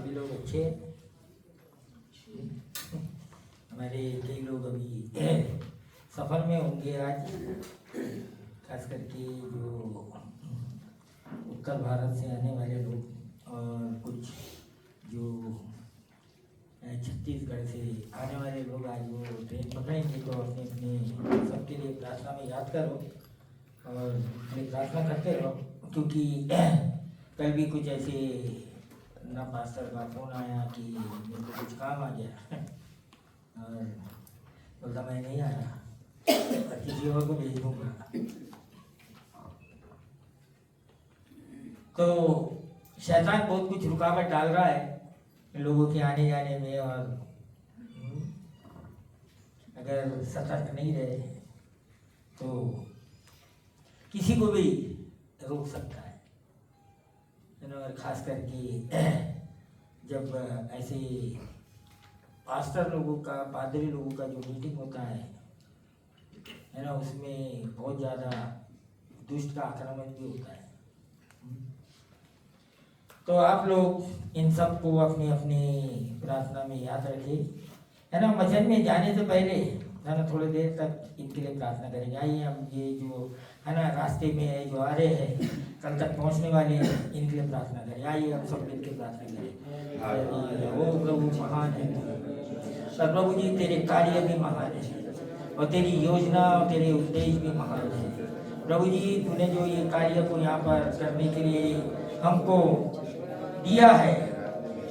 सभी लोग अच्छे हैं। हमारे कई लोग अभी सफ़र में होंगे आज, खास करके जो उत्तर भारत से आने वाले लोग और कुछ जो छत्तीसगढ़ से आने वाले लोग आज वो ट्रेन पकड़ेंगे, तो अपने अपने सबके लिए प्रार्थना में याद करो और अपनी प्रार्थना करते रहो, क्योंकि कल भी कुछ ऐसे ना पास्टर का फोन आया कि मेरे को कुछ काम आ गया और बोलता मैं नहीं आ रहा, किसी और को भेज दूँगा। तो शैतान बहुत कुछ रुकावट डाल रहा है लोगों के आने जाने में, और अगर सतर्क नहीं रहे तो किसी को भी रोक सकता है ना। और खास करके जब ऐसे पास्टर लोगों का, पादरी लोगों का जो मीटिंग होता है ना, उसमें बहुत ज़्यादा दुष्ट का आक्रमण भी होता है। तो आप लोग इन सब को अपनी अपनी प्रार्थना में याद रखें, है ना। वचन में जाने से पहले है ना थोड़ी देर तक इनके लिए प्रार्थना करेंगे। आइए हम ये जो है ना रास्ते में है, जो आ रहे हैं, कल तक पहुंचने वाले हैं, इनके लिए प्रार्थना करें। आइए हम सब मिलकर प्रार्थना करें। ओ प्रभु महान है, और प्रभु जी तेरे कार्य भी महान है और तेरी योजना और तेरे उद्देश्य भी महान है। प्रभु जी तूने जो ये कार्य को यहाँ पर करने के लिए हमको दिया है,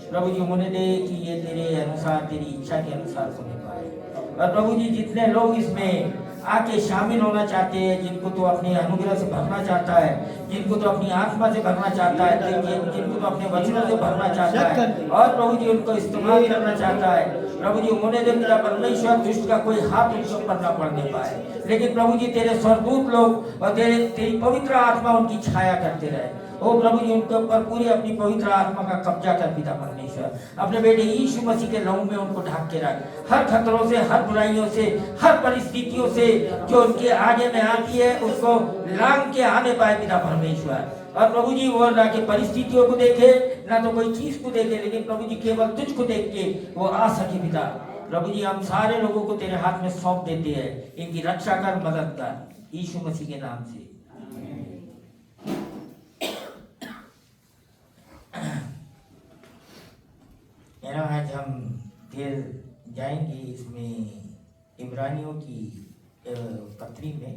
प्रभु जी होने दे कि ये तेरे अनुसार, तेरी इच्छा के अनुसार होने पाए। और प्रभु जी जितने लोग इसमें आके शामिल होना चाहते हैं, जिनको तो अपने अनुग्रह से भरना चाहता है, जिनको तो अपनी आत्मा से भरना चाहता है, जिनको तो अपने वचनों से भरना चाहता है, और प्रभु जी उनको इस्तेमाल करना चाहता है, प्रभु जी होने दे मेरा परमेश्वर दुष्ट का कोई हाथ उनके ऊपर न पड़ने पाए। लेकिन प्रभु जी तेरे स्वर्गदूत लोग और तेरी पवित्र आत्मा उनकी छाया करते रहे। ओ प्रभु जी उनके ऊपर पूरी अपनी पवित्र आत्मा का कब्जा कर पिता परमेश्वर, अपने बेटे यीशु मसीह के लहू में उनको ढक के रख, हर खतरों से, हर बुराइयों से, हर परिस्थितियों से जो उनके आगे में आती है उसको लांग के आने पाए पिता परमेश्वर। और प्रभु जी वो ना कि परिस्थितियों को देखे, ना तो कोई चीज को देखे, लेकिन प्रभु जी केवल तुझको देख के वो आ सके पिता। प्रभु जी हम सारे लोगों को तेरे हाथ में सौंप देते हैं, इनकी रक्षा कर, मदद कर, यीशु मसीह के नाम से। आज हम फिर जाएंगे इसमें इब्रानियों की पत्री में,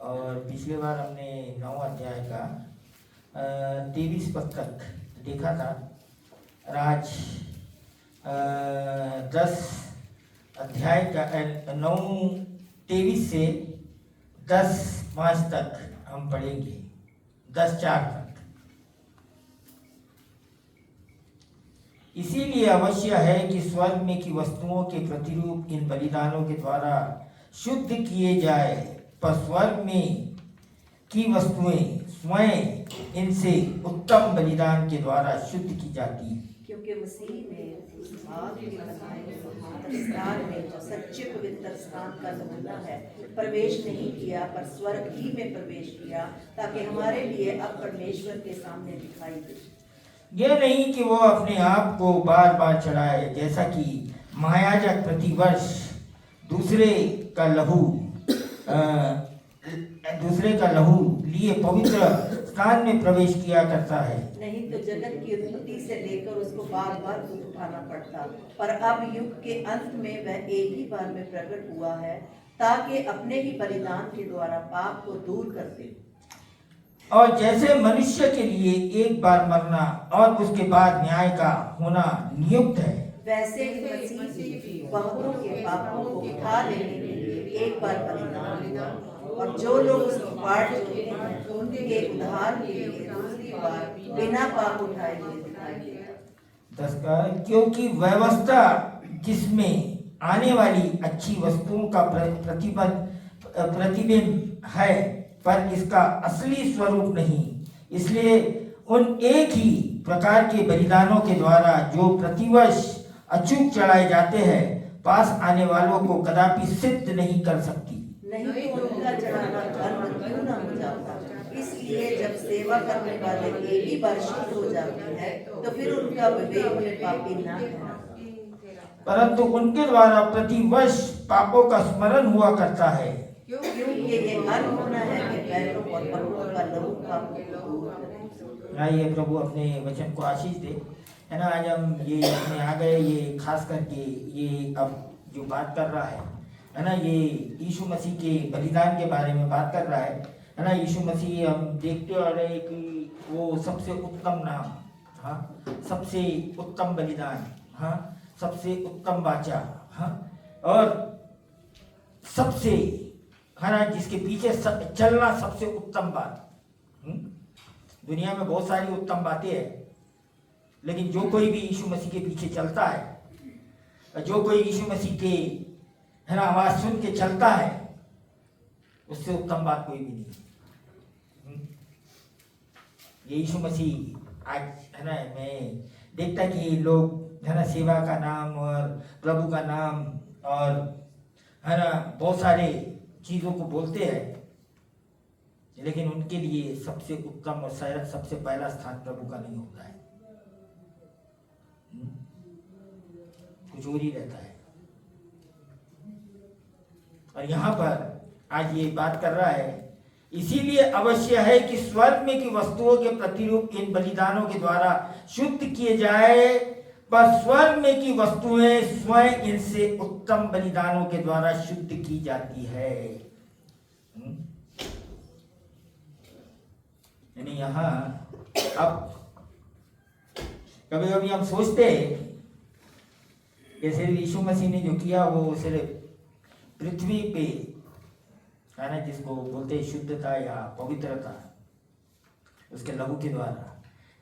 और पिछले बार हमने 9 अध्याय का 23 पद तक देखा था, और आज 10 अध्याय का 9:23 से 10:5 तक हम पढ़ेंगे, 10:4 तक। इसीलिए अवश्य है कि स्वर्ग में की वस्तुओं के प्रतिरूप इन बलिदानों के द्वारा शुद्ध किए जाए, पर स्वर्ग में की वस्तुएं स्वयं इनसे उत्तम बलिदान के द्वारा शुद्ध की जाती, क्योंकि मसीह ने आग के बनाए स्थान में जो सच्चे पवित्र स्थान का नमूना है प्रवेश नहीं किया, पर स्वर्ग ही में प्रवेश किया, ताकि हमारे लिए अब परमेश्वर के सामने दिखाई दे। यह नहीं कि वो अपने आप को बार बार चढ़ाए, जैसा कि महायाजक प्रतिवर्ष दूसरे का लहू लिए पवित्र स्थान में प्रवेश किया करता है। नहीं तो जगत की उत्पत्ति से लेकर उसको बार बार दुख उठाना पड़ता, पर अब युग के अंत में वह एक ही बार में प्रकट हुआ है, ताकि अपने ही बलिदान के द्वारा पाप को दूर कर दे। और जैसे मनुष्य के लिए एक बार मरना और उसके बाद न्याय का होना नियुक्त है, वैसे ही मसीह बहुतों के पापों को उठा लेने के लिए एक बार बलिदान, और जो लोग उसको पार चुके हैं उनके उद्धार के लिए दूसरी बार बिना पाप उठाए हुए दिखाई देगा। 10 का, क्योंकि व्यवस्था जिसमें आने वाली अच्छी वस्तुओं का प्रतिबिंब है, पर इसका असली स्वरूप नहीं, इसलिए उन एक ही प्रकार के बलिदानों के द्वारा जो प्रतिवर्ष अचूक चढ़ाए जाते हैं, पास आने वालों को कदापि सिद्ध नहीं कर सकती। नहीं तो उनका चढ़ाना धर्म क्यों न हो जाता। इसलिए इसलिए जब सेवा करने वाले एक ही बार शुद्ध हो जाते हैं तो फिर उनका विवेक उन्हें पापी न ठहराता, परंतु उनके द्वारा प्रतिवर्ष पापों का स्मरण हुआ करता है, क्योंकि ये हर होना है कि बैलों और बकरों का लहू पापों को दूर करे। आइए प्रभु अपने वचन को आशीष दे, है ना। आज हम ये अपने आ गए, ये खास करके ये अब जो बात कर रहा है ना, ये यीशु मसीह के बलिदान के बारे में बात कर रहा है ना। यीशु मसीह हम देखते आ रहे हैं कि वो सबसे उत्तम नाम, हाँ, सबसे उत्तम बलिदान, हाँ, सबसे उत्तम वाचा, हाँ, और सबसे, है ना, जिसके पीछे चलना सबसे उत्तम बात। दुनिया में बहुत सारी उत्तम बातें हैं, लेकिन जो कोई भी यीशु मसीह के पीछे चलता है, जो कोई यीशु मसीह के, है ना, आवाज सुन के चलता है, उससे उत्तम बात कोई भी नहीं। ये यीशु मसीह आज, है ना, मैं देखता कि लोग, है ना, सेवा का नाम और प्रभु का नाम और, है ना, बहुत सारे चीजों को बोलते हैं, लेकिन उनके लिए सबसे उत्तम और सबसे पहला स्थान प्रभु का नहीं होता है, कुछ और ही रहता है। और यहाँ पर आज ये बात कर रहा है, इसीलिए अवश्य है कि स्वर्ग में की वस्तुओं के प्रतिरूप इन बलिदानों के द्वारा शुद्ध किए जाए, पर स्वर्ग में की वस्तुएं स्वयं इनसे उत्तम बलिदानों के द्वारा शुद्ध की जाती है। यानी यहाँ अब कभी कभी हम सोचते हैं जैसे यीशु मसीह ने जो किया वो सिर्फ पृथ्वी पे, है ना, जिसको बोलते हैं शुद्धता या पवित्रता, उसके लहू के द्वारा,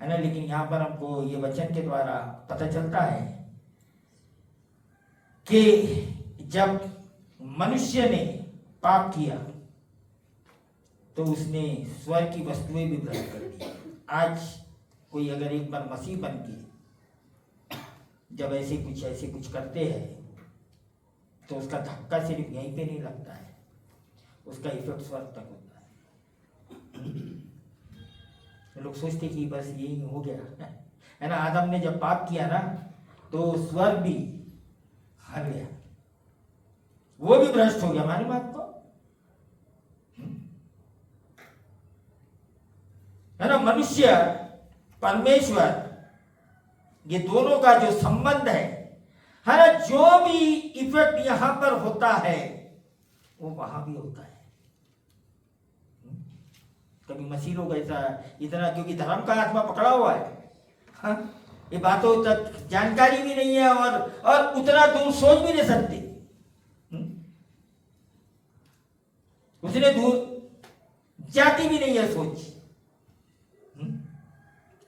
है ना। लेकिन यहाँ पर हमको ये वचन के द्वारा पता चलता है कि जब मनुष्य ने पाप किया तो उसने स्वर्ग की वस्तुएं भी भ्रष्ट कर दी। आज कोई अगर एक बार मसीह बन के जब ऐसे कुछ करते हैं तो उसका धक्का सिर्फ यहीं पे नहीं लगता है, उसका इफेक्ट स्वर्ग तक होता है। लोग सोचते कि बस यही हो गया, है ना। आदम ने जब पाप किया ना तो स्वर्ग भी हर गया, वो भी भ्रष्ट हो गया, मालूम आपको, है ना। मनुष्य परमेश्वर ये दोनों का जो संबंध है ना, जो भी इफेक्ट यहां पर होता है वो वहां भी होता है। कभी मसीह लोग ऐसा इतना, क्योंकि धर्म का आत्मा पकड़ा हुआ है, हाँ, ये बातों तक जानकारी भी नहीं है और उतना दूर सोच भी नहीं सकते। उसने दूर जाती भी नहीं है सोच,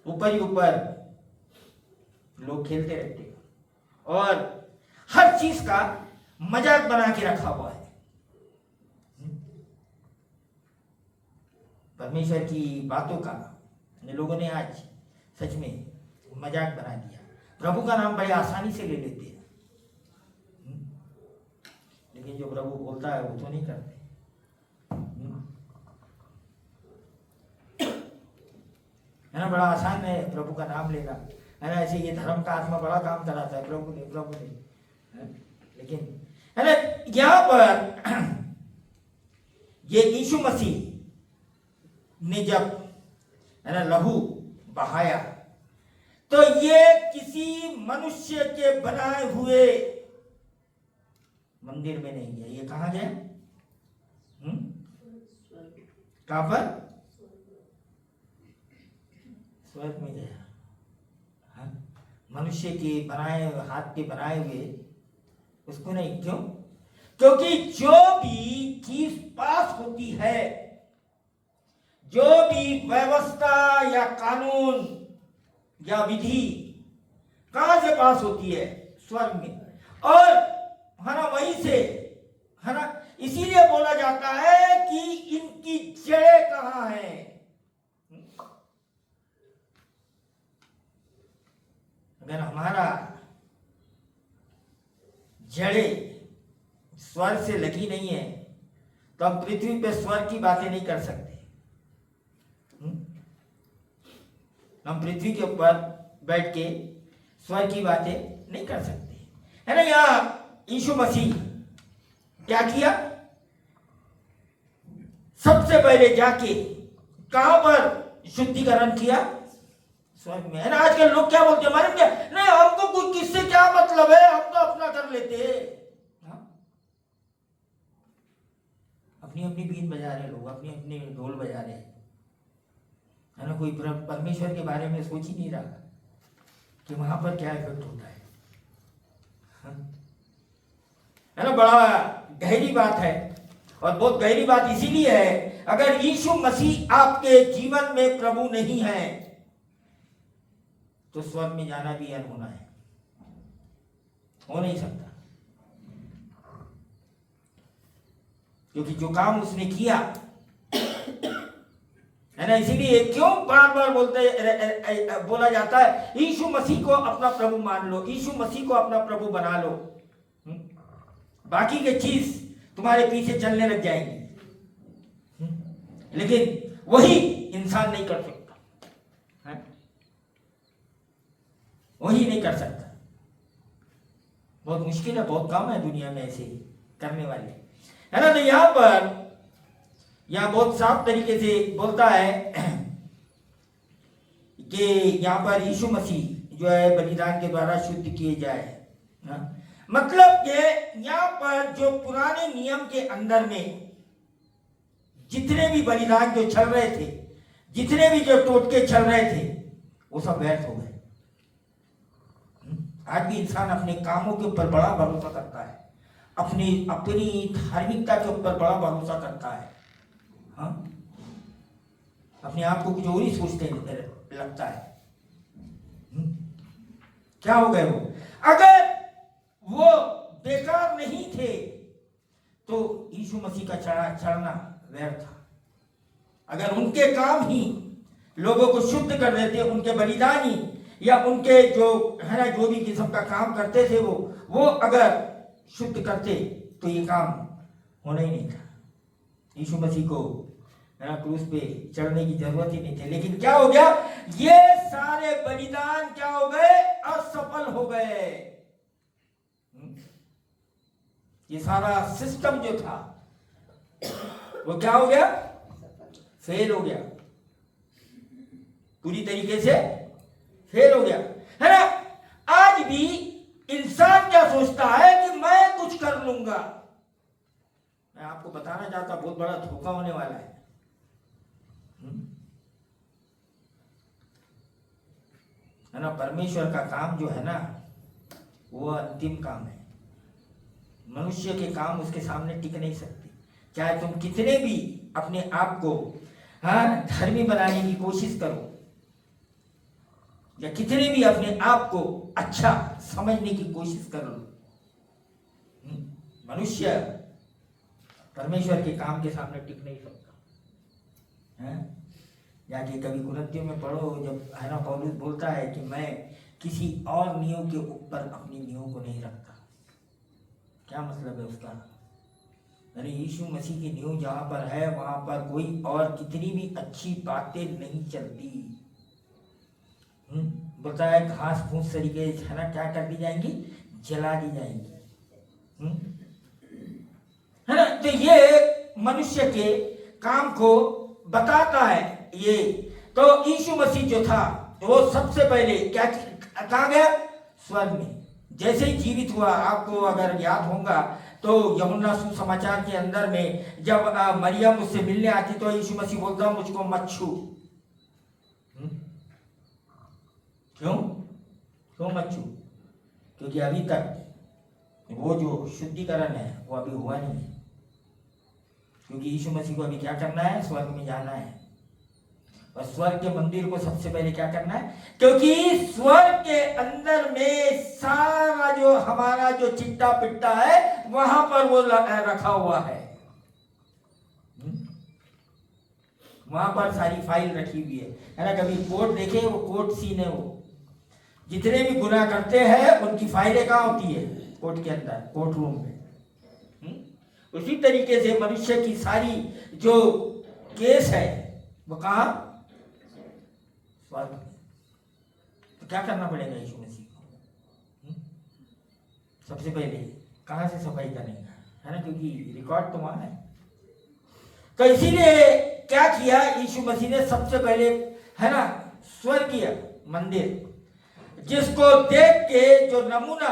ऊपर ही ऊपर लोग खेलते रहते हैं और हर चीज का मजाक बना के रखा हुआ है। परमेश्वर की बातों का लोगों ने आज सच में मजाक बना दिया। प्रभु का नाम बड़े आसानी से ले लेते हैं, लेकिन जो प्रभु बोलता है वो तो नहीं करते। है ना, बड़ा आसान है प्रभु का नाम लेना, है ना। ऐसे ये धर्म का आत्मा बड़ा काम कराता है, प्रभु ने, लेकिन, है ना, यहाँ पर ये यीशु मसीह ने जब, है ना, लहू बहाया तो ये किसी मनुष्य के बनाए हुए मंदिर में नहीं गया, ये कहाँ गया? कहाँ पर? स्वर्ग में गया। मनुष्य के बनाए, हाथ के बनाए हुए उसको नहीं। क्यों? क्योंकि जो भी चीज पास होती है, जो भी व्यवस्था या कानून या विधि कहां से पास होती है? स्वर्ग में। और है ना, वहीं से, है ना, इसीलिए बोला जाता है कि इनकी जड़ें कहां हैं। अगर हमारा जड़ें स्वर्ग से लगी नहीं है तो हम पृथ्वी पे स्वर्ग की बातें नहीं कर सकते। हम पृथ्वी के ऊपर बैठ के स्वर्ग की बातें नहीं कर सकते, है ना। यहाँ यीशु मसीह क्या किया, सबसे पहले जाके कहां पर शुद्धिकरण किया, स्वर्ग में, है ना। आजकल लोग क्या बोलते हैं, हमारे क्या नहीं, हमको कुछ किससे क्या मतलब है, हम तो अपना कर लेते हैं। अपनी अपनी बीन बजा रहे लोग, अपनी अपनी ढोल बजा रहे, है ना। कोई परमेश्वर के बारे में सोच ही नहीं रहा कि वहां पर क्या इफेक्ट होता है, है ना। बड़ा गहरी बात है, और बहुत गहरी बात इसीलिए है, अगर यीशु मसीह आपके जीवन में प्रभु नहीं है तो स्वर्ग में जाना भी अनहोना है, हो नहीं सकता। क्योंकि जो काम उसने किया, है ना, इसीलिए क्यों बार बार बोला जाता है यीशु मसीह को अपना प्रभु मान लो, यीशु मसीह को अपना प्रभु बना लो, बाकी के चीज तुम्हारे पीछे चलने लग जाएंगे, लेकिन वही इंसान नहीं कर सकता, है? वही नहीं कर सकता। बहुत मुश्किल है, बहुत कम है दुनिया में ऐसे करने वाले, है ना। तो यहाँ बहुत साफ तरीके से बोलता है कि यहाँ पर यीशु मसीह जो है बलिदान के द्वारा शुद्ध किए जाए, हाँ? मतलब कि यहाँ पर जो पुराने नियम के अंदर में जितने भी बलिदान जो चल रहे थे, जितने भी जो टोटके चल रहे थे, वो सब व्यर्थ हो गए। आज भी इंसान अपने कामों के ऊपर बड़ा भरोसा करता है, अपनी धार्मिकता के ऊपर बड़ा भरोसा करता है, हाँ? अपने आप को कुछ और ही सोचते लगता है। क्या हो गए वो? अगर वो बेकार नहीं थे तो यीशु मसीह का चढ़ना व्यर्थ था। अगर उनके काम ही लोगों को शुद्ध कर देते, उनके बलिदान ही, या उनके जो है ना, जो भी किस्म का काम करते थे वो अगर शुद्ध करते तो ये काम होना ही नहीं था। यीशु मसीह को है ना क्रूस पे चढ़ने की जरूरत ही नहीं थी। लेकिन क्या हो गया, ये सारे बलिदान क्या हो गए, असफल हो गए। ये सारा सिस्टम जो था वो क्या हो गया, फेल हो गया, पूरी तरीके से फेल हो गया, है ना। आज भी इंसान क्या सोचता है कि मैं कुछ कर लूंगा। मैं आपको बताना चाहता, बहुत बड़ा धोखा होने वाला है। है ना, परमेश्वर का काम जो है ना वो अंतिम काम है। मनुष्य के काम उसके सामने टिक नहीं सकते। चाहे तुम कितने भी अपने आप को धर्मी बनाने की कोशिश करो, या कितने भी अपने आप को अच्छा समझने की कोशिश करो, मनुष्य परमेश्वर के काम के सामने टिक नहीं सकता है। जाके कभी कुरिन्थियों में पढ़ो, जब है ना पौलुस बोलता है कि मैं किसी और नियम के ऊपर अपनी नियम को नहीं रखता। क्या मतलब है उसका? अरे यीशु मसीह की नियम जहां पर है वहां पर कोई और कितनी भी अच्छी बातें नहीं चलती। बताया घास फूस तरीके है ना क्या कर दी जाएंगी, जला दी जाएंगी, है ना। तो ये मनुष्य के काम को बताता है ये। तो यीशु मसीह जो था वो सबसे पहले क्या कहा गया, स्वर्ग में जैसे ही जीवित हुआ। आपको अगर याद होगा तो यूहन्ना सुसमाचार के अंदर में जब मरियम उससे मिलने आती तो यीशु मसीह बोलता मुझको मत छू। क्यों मत छू? क्योंकि अभी तक वो जो शुद्धिकरण है वो अभी हुआ नहीं है। क्योंकि यीशु मसीह को अभी क्या करना है, स्वर्ग में जाना है। और स्वर्ग के मंदिर को सबसे पहले क्या करना है, क्योंकि स्वर्ग के अंदर में सारा जो हमारा जो चिट्टा पिट्टा है वहां पर वो रखा हुआ है। वहां पर सारी फाइल रखी हुई है ना। कभी कोर्ट देखे, वो कोर्ट सीन है। वो जितने भी गुनाह करते हैं उनकी फाइलें कहाँ होती है, कोर्ट के अंदर, कोर्ट रूम में। उसी तरीके से मनुष्य की सारी जो केस है वो कहाँ, स्वर्ग। क्या करना पड़ेगा यीशु मसीह को? सबसे पहले कहाँ से सफाई करेंगे, है ना, क्योंकि रिकॉर्ड तो वहां है। तो इसीलिए क्या किया यीशु मसीह ने, सबसे पहले, है ना, स्वर्गीय मंदिर जिसको देख के जो नमूना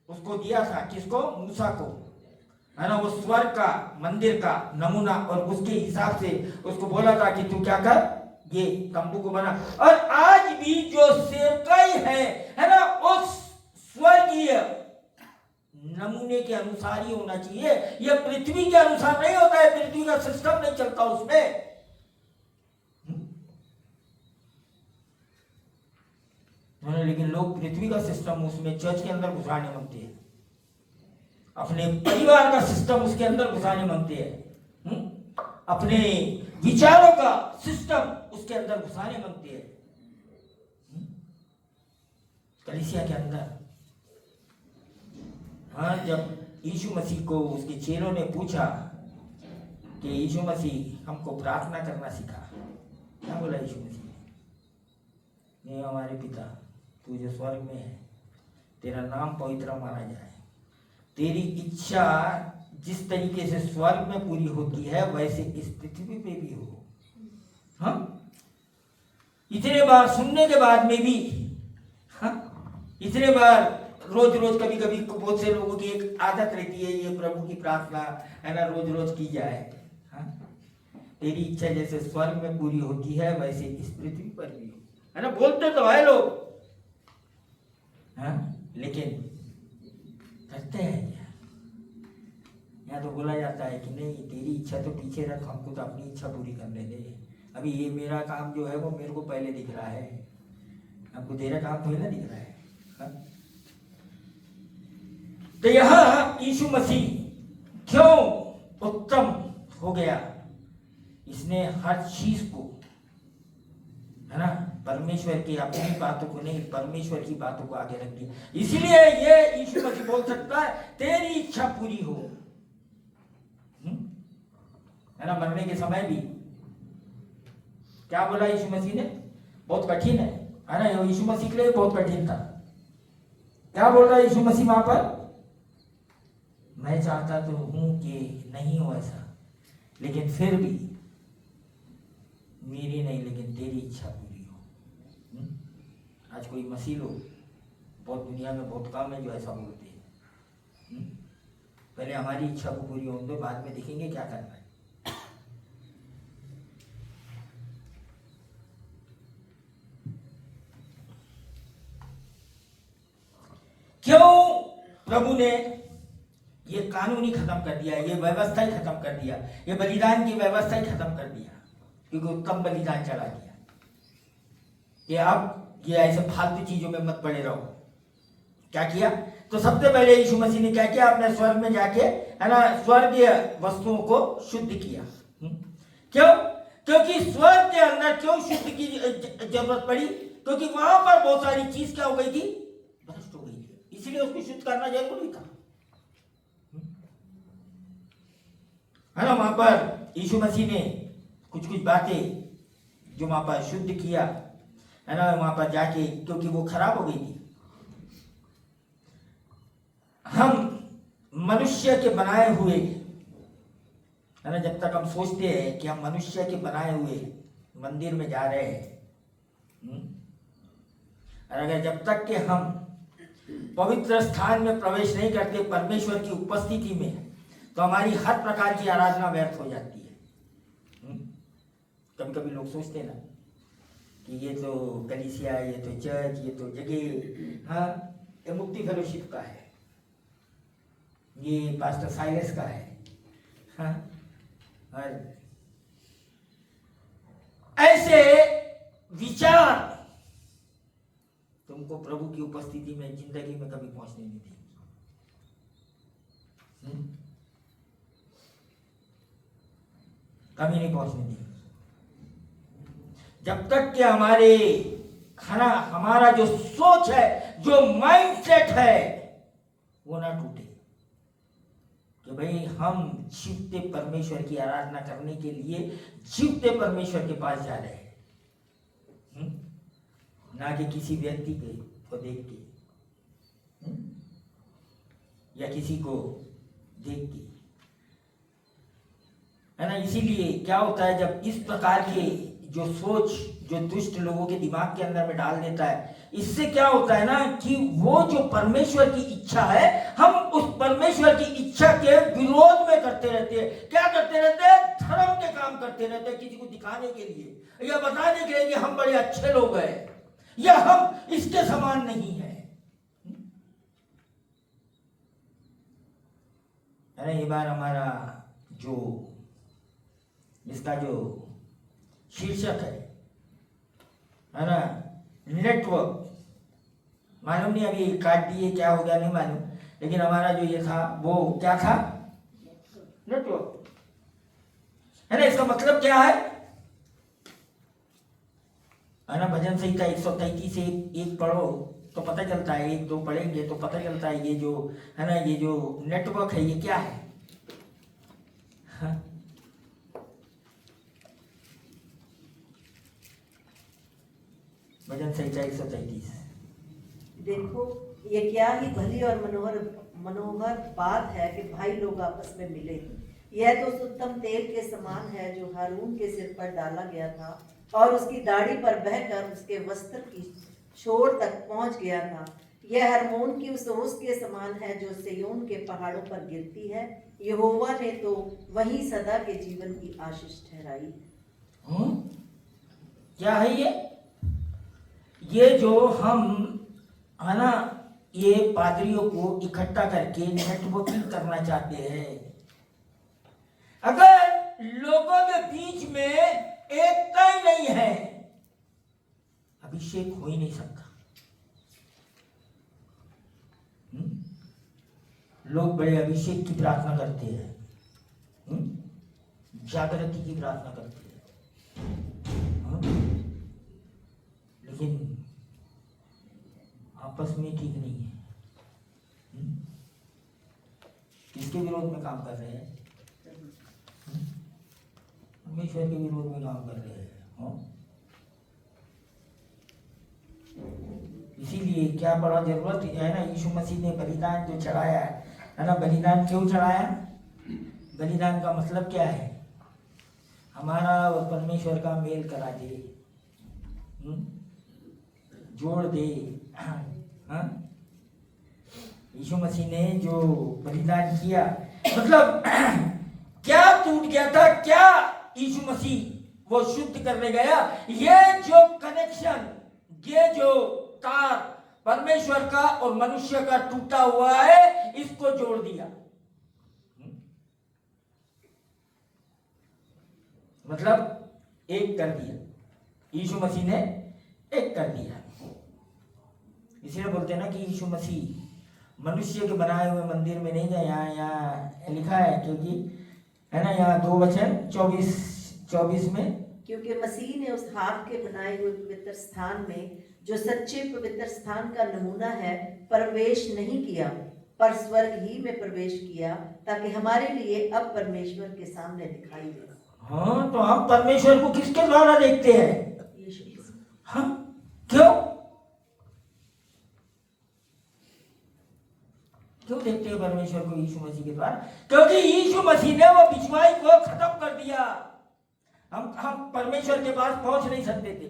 उसको दिया था, किसको? मूसा को, है ना, वो स्वर्ग का मंदिर का नमूना, और उसके हिसाब से उसको बोला था कि तू क्या कर, ये तंबू को बना। और आज भी जो सेवकाई है ना, उस स्वर्गीय नमूने के अनुसार ही होना चाहिए। यह पृथ्वी के अनुसार नहीं होता है, पृथ्वी का सिस्टम नहीं चलता उसमें। लेकिन लोग पृथ्वी का सिस्टम उसमें चर्च के अंदर घुसाने मांगते हैं, अपने परिवार का सिस्टम उसके अंदर घुसाने मांगते हैं, अपने विचारों का सिस्टम उसके अंदर घुसाने मांगते हैं। कलीसिया के अंदर, हाँ, जब यीशु मसीह को उसके चेलों ने पूछा कि यीशु मसीह हमको प्रार्थना करना सिखा, क्या बोला यीशु मसीह ने? ये हमारे पिता तू जो स्वर्ग में है, तेरा नाम पवित्र माना जाए, तेरी इच्छा जिस तरीके से स्वर्ग में पूरी होती है वैसे इस पृथ्वी पे भी हो। हाँ, इतने बार सुनने के बाद में भी, हाँ, इतने बार रोज रोज, कभी कभी बहुत से लोगों की एक आदत रहती है, ये प्रभु की प्रार्थना, है ना, रोज रोज की जाए। हाँ, तेरी इच्छा जैसे स्वर्ग में पूरी होती है वैसे इस पृथ्वी पर भी हो, है ना, बोलते तो है लोग, हाँ, लेकिन करते हैं क्या? यहाँ तो बोला जाता है कि नहीं, तेरी इच्छा तो पीछे रख, हमको तो अपनी इच्छा पूरी करने दे। अभी ये मेरा काम जो है वो मेरे को पहले दिख रहा है, हमको तेरा काम पहले दिख रहा है। हाँ? तो यह यीशु मसीह क्यों उत्तम हो गया? इसने हर चीज को, है ना, परमेश्वर की अपनी बातों को नहीं, परमेश्वर की बातों को आगे रख दिया। इसलिए ये यीशु मसीह बोल सकता है तेरी इच्छा पूरी हो, है ना। मरने के समय भी क्या बोला यीशु मसीह ने? बहुत कठिन है ना, यीशु मसीह के लिए बहुत कठिन था। क्या बोल रहा है यीशु मसीह वहां पर? मैं चाहता तो हूं कि नहीं हो ऐसा, लेकिन फिर भी मेरी नहीं लेकिन तेरी इच्छा पूरी हो। आज कोई मसीह लोग बहुत दुनिया में बहुत कम है जो ऐसा बोलते हैं। पहले हमारी इच्छा को पूरी होने दो, बाद में देखेंगे क्या करना है। क्यों प्रभु ने ये कानून ही खत्म कर दिया, ये व्यवस्था ही खत्म कर दिया, ये बलिदान की व्यवस्था ही खत्म कर दिया? क्योंकि उत्तम बलिदान चला गया कि अब ये ऐसे फालतू चीजों में मत पड़े रहो। क्या किया? तो सबसे पहले यीशु मसीह ने क्या किया? अपने स्वर्ग में जाके, है ना, स्वर्गीय वस्तुओं को शुद्ध किया। क्यों? क्योंकि स्वर्ग के अंदर क्यों शुद्ध की जरूरत पड़ी? क्योंकि वहां पर बहुत सारी चीज क्या हो गई थी? भ्रष्ट हो गई थी, इसलिए उसको शुद्ध करना जरूरी था, है ना। वहां पर यीशु मसीह ने कुछ कुछ बातें जो वहां पर शुद्ध किया, है ना, वहां पर जाके, क्योंकि वो खराब हो गई थी। हम मनुष्य के बनाए हुए, है ना, जब तक हम सोचते हैं कि हम मनुष्य के बनाए हुए मंदिर में जा रहे हैं, और अगर जब तक कि हम पवित्र स्थान में प्रवेश नहीं करते परमेश्वर की उपस्थिति में, तो हमारी हर प्रकार की आराधना व्यर्थ हो जाती है। कभी कभी लोग सोचते ना कि ये तो कलीसिया, ये तो चर्च, ये तो जगह, हाँ, ये मुक्ति फेलोशिप का है, ये पास्टर साइलेस का है, हाँ, और ऐसे विचार तुमको प्रभु की उपस्थिति में जिंदगी में कभी पहुंचने नहीं देंगे। कभी नहीं पहुंचने देंगे जब तक कि हमारा जो सोच है, जो माइंडसेट है, वो ना टूटे कि भाई हम जीवते परमेश्वर की आराधना करने के लिए जीवते परमेश्वर के पास जा रहे हैं। ना कि किसी व्यक्ति को देख के, या किसी को देख के, है ना। इसीलिए क्या होता है, जब इस प्रकार के जो सोच जो दुष्ट लोगों के दिमाग के अंदर में डाल देता है, इससे क्या होता है ना कि वो जो परमेश्वर की इच्छा है, हम उस परमेश्वर की इच्छा के विरोध में करते रहते हैं। क्या करते रहते हैं? धर्म के काम करते रहते हैं, किसी को दिखाने के लिए या बताने के लिए कि हम बड़े अच्छे लोग हैं या हम इसके समान नहीं है। ये बार हमारा जो इसका जो शीर्षक है ना, नेटवर्क। मालूम नहीं अभी काट दिए क्या हो गया नहीं मालूम, लेकिन हमारा जो ये था वो क्या था? नेटवर्क, है ना। इसका मतलब क्या है ना? भजन संहिता 133 से एक पढ़ो तो पता चलता है, 1-2 पढ़ेंगे तो पता चलता है ये जो है ना, ये जो नेटवर्क है ये क्या है। हाँ? भजन संहिता 133। देखो ये क्या ही भली और मनोहर बात है कि भाई लोग आपस में मिले। यह तो उस उत्तम तेल के समान है जो हारून के सिर पर डाला गया था और उसकी दाढ़ी पर बहकर उसके वस्त्र की छोर तक पहुंच गया था। यह हरमोन की उस ओस के समान है जो सिय्योन के पहाड़ों पर गिरती है। यहोवा ने तो वही सदा के जीवन की आशीष ठहराई। क्या है ये जो हम है ना, ये पादरियों को इकट्ठा करके नेटवर्किंग करना चाहते हैं। अगर लोगों के बीच में एकता ही नहीं है, अभिषेक हो ही नहीं सकता। लोग बड़े अभिषेक की प्रार्थना करते हैं, जागृति की प्रार्थना करते हैं, लेकिन आपस में ठीक नहीं है। किसके विरोध में काम कर रहे हैं? परमेश्वर के विरोध में काम कर रहे हैं। इसीलिए क्या बड़ा जरूरत है ना, यीशु मसीह ने बलिदान जो चढ़ाया है ना, बलिदान क्यों चढ़ाया? बलिदान का मतलब क्या है? हमारा और परमेश्वर का मेल करा दे, जोड़ दे। यीशु मसीह ने जो बलिदान किया, मतलब क्या टूट गया था? क्या यीशु मसीह वो शुद्ध करने गया? ये जो कनेक्शन, ये जो तार परमेश्वर का और मनुष्य का टूटा हुआ है, इसको जोड़ दिया। मतलब एक कर दिया, यीशु मसीह ने एक कर दिया। इसलिए बोलते हैं ना कि यीशु मसीह मनुष्य के बनाए हुए मंदिर में नहीं गए। यहाँ लिखा है, क्योंकि है ना, यहाँ 2 वचन 24 में, क्योंकि मसीह ने उस हाथ के बनाए हुए पवित्र स्थान में, जो सच्चे पवित्र स्थान का नमूना है, प्रवेश नहीं किया, पर स्वर्ग ही में प्रवेश किया, ताकि हमारे लिए अब परमेश्वर के सामने दिखाई दे। हाँ, तो हम परमेश्वर को किसके द्वारा देखते हैं? हाँ, क्यों देखते हैं परमेश्वर को? यीशु मसीह के द्वारा, क्योंकि यीशु मसीह ने वो बिछवाई को खत्म कर दिया। हम परमेश्वर के पास पहुंच नहीं सकते थे।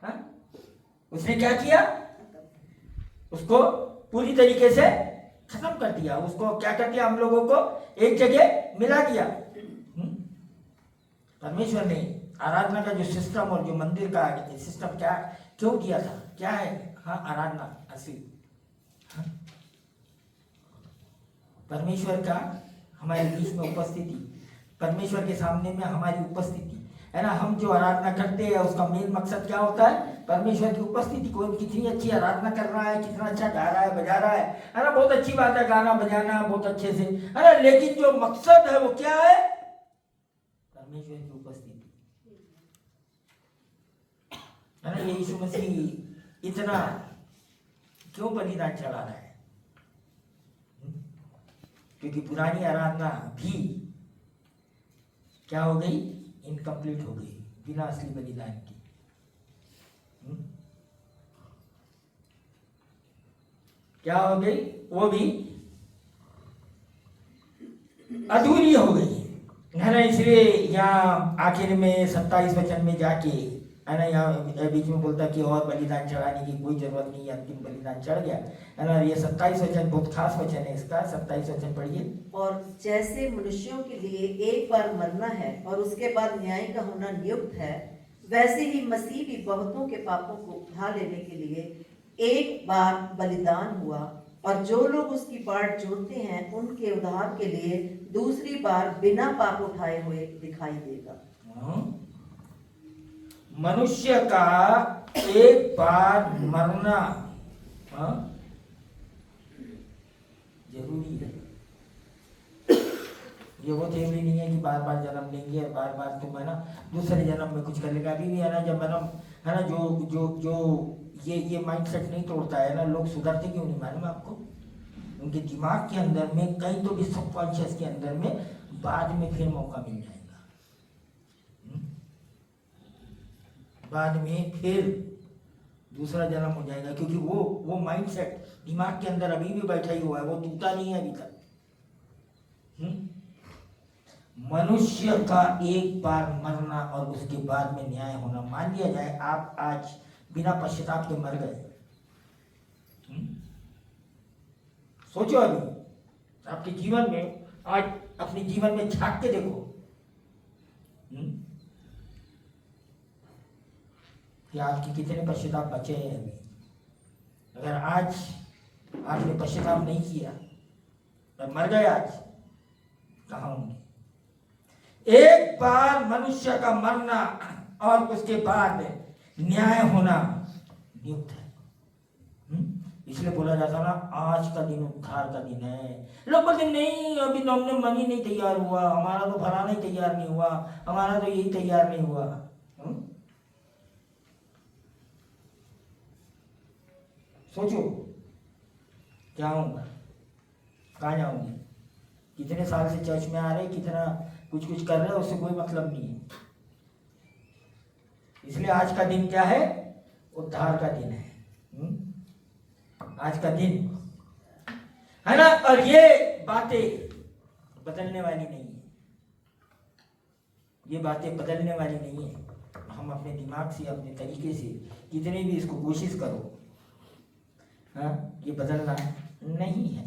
हाँ? उसने क्या किया? उसको पूरी तरीके से खत्म कर दिया। उसको क्या कर दिया? हम लोगों को एक जगह मिला दिया। परमेश्वर ने आराधना का जो सिस्टम और जो मंदिर का सिस्टम क्या क्यों किया था? क्या है? हाँ, आराधना असली। हाँ? परमेश्वर का हमारे बीच में उपस्थिति, परमेश्वर के सामने में हमारी उपस्थिति, है ना। हम जो आराधना करते हैं उसका मेन मकसद क्या होता है? परमेश्वर की उपस्थिति। कोई कितनी अच्छी आराधना कर रहा है, कितना अच्छा गा रहा है, बजा रहा है ना, बहुत अच्छी बात है, गाना बजाना बहुत अच्छे से, है ना। लेकिन जो मकसद है वो क्या है? परमेश्वर की उपस्थिति, है ना। यीशु मसीह इतना क्यों बलिदान चढ़ा रहा है? क्योंकि पुरानी आराधना भी क्या हो गई? इनकम्प्लीट हो गई, बिना असली बलिदान की। क्या हो गई, वो भी अधूरी हो गई है ना। इसलिए यहाँ आखिर में 27 वचन में जाके है ना, यहाँ बीच में बोलता कि और बलिदान चढ़ाने की कोई जरूरत नहीं है, अंतिम बलिदान चढ़ गया है ना। ये 27 वचन बहुत खास वचन है इसका। 27 वचन पढ़िए। और जैसे मनुष्यों के लिए एक बार मरना है और उसके बाद न्याय का होना नियुक्त है, वैसे ही मसीह भी बहुतों के पापों को उठा लेने के लिए एक बार बलिदान हुआ, और जो लोग उसकी बाट जोतते हैं उनके उद्धार के लिए दूसरी बार बिना पाप उठाए हुए दिखाई देगा। मनुष्य का एक बार मरना जरूरी है। ये वो थ्योरी नहीं है कि बार बार जन्म लेंगे और बार बार तुम है ना दूसरे जन्म में कुछ कर लेगा। अभी भी है ना, जब है ना जो जो जो ये माइंडसेट नहीं तोड़ता है ना, लोग सुधरते क्यों नहीं मालूम आपको? उनके दिमाग के अंदर में कहीं तो भी सबकॉन्शियस के अंदर में बाद में फिर मौका मिल जाएगा, बाद में फिर दूसरा जन्म हो जाएगा, क्योंकि वो माइंडसेट दिमाग के अंदर अभी भी बैठा ही हुआ है, वो टूटा नहीं है अभी तक। मनुष्य का एक बार मरना और उसके बाद में न्याय होना। मान लिया जाए आप आज बिना पश्चाताप के मर गए, सोचो अभी आपके जीवन में, आज अपने जीवन में झांक के देखो कि आपके कितने पश्चाताप बचे हैं अभी। अगर आज आपने पश्चाताप नहीं किया और मर गए आज, कहाँ होंगे? एक बार मनुष्य का मरना और उसके बाद न्याय होना नियुक्त है। इसलिए बोला जाता ना, आज का दिन उद्धार का दिन है। लोग बोलते नहीं, अभी तो हमने मन ही नहीं तैयार हुआ, हमारा तो फलाना ही तैयार नहीं हुआ, हमारा तो यही तैयार नहीं हुआ। सोचो क्या होगा, कहाँ जाओगे? कितने साल से चर्च में आ रहे, कितना कुछ कर रहे हैं, उससे कोई मतलब नहीं है। इसलिए आज का दिन क्या है? उद्धार का दिन है। आज का दिन है ना। और ये बातें बदलने वाली नहीं है, ये बातें बदलने वाली नहीं है। हम अपने दिमाग से, अपने तरीके से कितने भी इसको कोशिश करो, हाँ, ये बदलना नहीं है,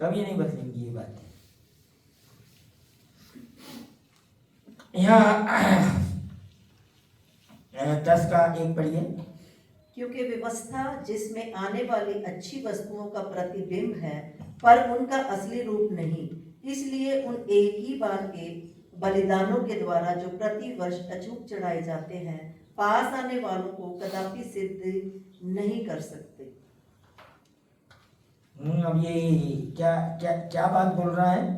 कभी नहीं बदलेंगी ये बातें। यहाँ 10 का 1 पढ़िए। क्योंकि व्यवस्था जिसमें आने वाली अच्छी वस्तुओं का प्रतिबिंब है, पर उनका असली रूप नहीं, इसलिए उन एक ही बार के बलिदानों के द्वारा जो प्रति वर्ष अचूक चढ़ाए जाते हैं, पास आने वालों को कदापि सिद्ध नहीं कर सकते। अब ये क्या क्या क्या बात बोल रहा है?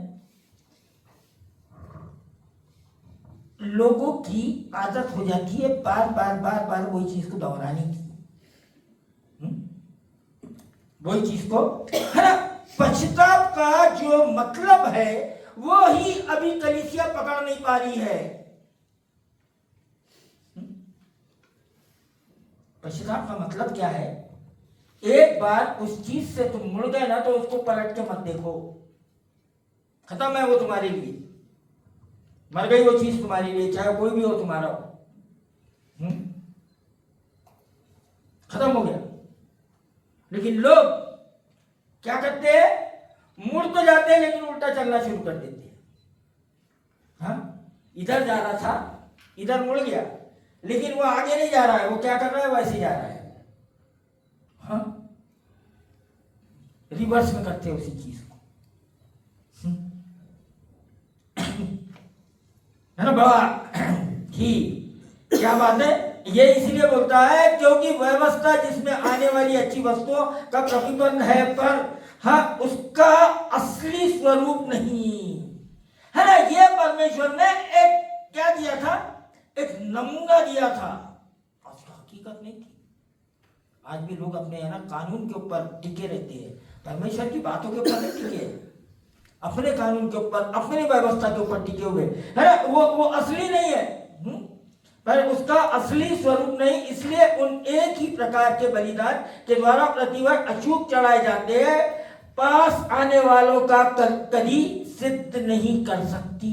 लोगों की आदत हो जाती है बार बार वही चीज को दोहराने की, वही चीज को, है ना। पश्चाताप का जो मतलब है वो ही अभी कलीसिया पकड़ नहीं पा रही है। पश्चाताप का मतलब क्या है? एक बार उस चीज से तुम मुड़ गए ना, तो उसको पलट के मत देखो, खत्म है वो तुम्हारे लिए, मर गई वो चीज तुम्हारे लिए, चाहे कोई भी हो तुम्हारा, खत्म हो गया। लेकिन लोग क्या करते हैं? मुड़ तो जाते हैं लेकिन उल्टा चलना शुरू कर देते हैं। हाँ, इधर जा रहा था, इधर मुड़ गया, लेकिन वो आगे नहीं जा रहा है, वो क्या कर रहा है? वैसे जा रहा है। हाँ, रिवर्स में करते हैं उसी चीज को, है ना। बड़ा ही क्या बात है। ये इसलिए बोलता है क्योंकि व्यवस्था जिसमें आने वाली अच्छी वस्तुओं का प्रतिबंध है, पर हाँ उसका असली स्वरूप नहीं है ना। ये परमेश्वर ने एक क्या दिया था? एक नमूना दिया था, उसका हकीकत नहीं थी। आज भी लोग अपने है ना कानून के ऊपर टिके रहते हैं, परमेश्वर की बातों के ऊपर नहीं टिके, अपने कानून के ऊपर, अपनी व्यवस्था के ऊपर टिके हुए है ना। वो असली नहीं है। पर उसका असली स्वरूप नहीं। इसलिए उन एक ही प्रकार के बलिदान के द्वारा प्रतिवर्ष अचूक चढ़ाए जाते हैं, पास आने वालों का कभी सिद्ध नहीं कर सकती।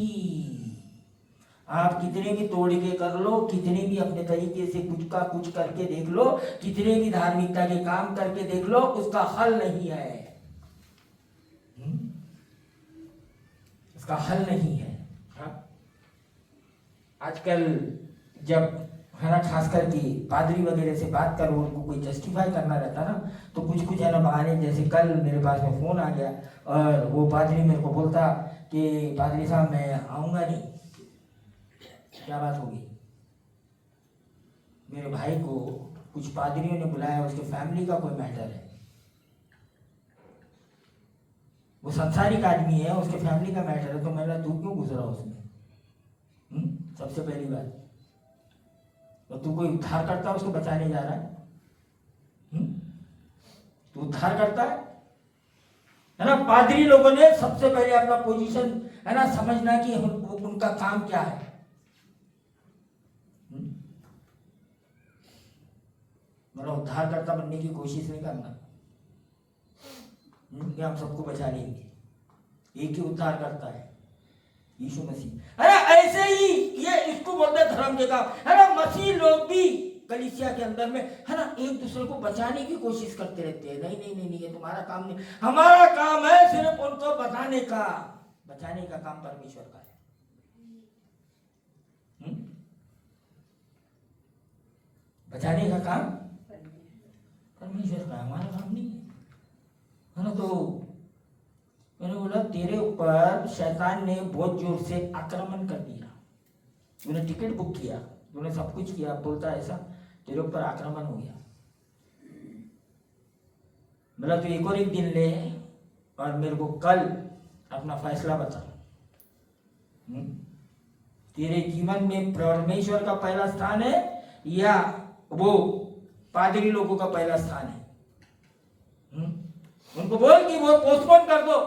आप कितने भी तोड़ के कर लो, कितने भी अपने तरीके से कुछ का कुछ करके देख लो, कितने भी धार्मिकता के काम करके देख लो, उसका हल नहीं है। उसका हल नहीं है। आजकल जब है ना, खास करके पादरी वगैरह से बात करो, उनको कोई जस्टिफाई करना रहता ना, तो कुछ कुछ है ना बहाने। जैसे कल मेरे पास में फोन आ गया और वो पादरी मेरे को बोलता कि पादरी साहब मैं आऊँगा नहीं। क्या बात होगी? मेरे भाई को कुछ पादरियों ने बुलाया, उसके फैमिली का कोई मैटर है, वो संसारिक आदमी है, उसके फैमिली का मैटर है, तो मैंने तू क्यों घुस रहा उसमें? सबसे पहली बात, तो तू कोई उद्धार करता है, उसको बचाने जा रहा है? तू उद्धार करता है ना? पादरी लोगों ने सबसे पहले अपना पोजीशन है ना समझना कि उनका काम क्या है। मतलब उद्धार करता बनने की कोशिश नहीं करना कि हम सबको बचा लेंगे। एक ही उद्धार करता है, यीशु मसीह। है ना, ऐसे ही ये इसको बोलते हैं धर्म के काम। है ना, मसीह लोग भी कलीसिया के अंदर में है ना एक दूसरे को बचाने की कोशिश करते रहते हैं। नहीं नहीं नहीं नहीं, ये तुम्हारा काम नहीं, हमारा काम है सिर्फ उनको बचाने का। बचाने का काम परमेश्वर का है। बचाने का काम परमेश्वर का, हमारा काम नहीं है ना। तो मैंने बोला तेरे ऊपर शैतान ने बहुत जोर से आक्रमण कर दिया, तूने टिकट बुक किया, तूने सब कुछ किया, बोलता ऐसा तेरे ऊपर आक्रमण हो गया। बोला तू एक और एक दिन ले और मेरे को कल अपना फैसला बता। तेरे जीवन में परमेश्वर का पहला स्थान है या वो पादरी लोगों का पहला स्थान है? उनको बोल कि वो पोस्टपोन कर दो,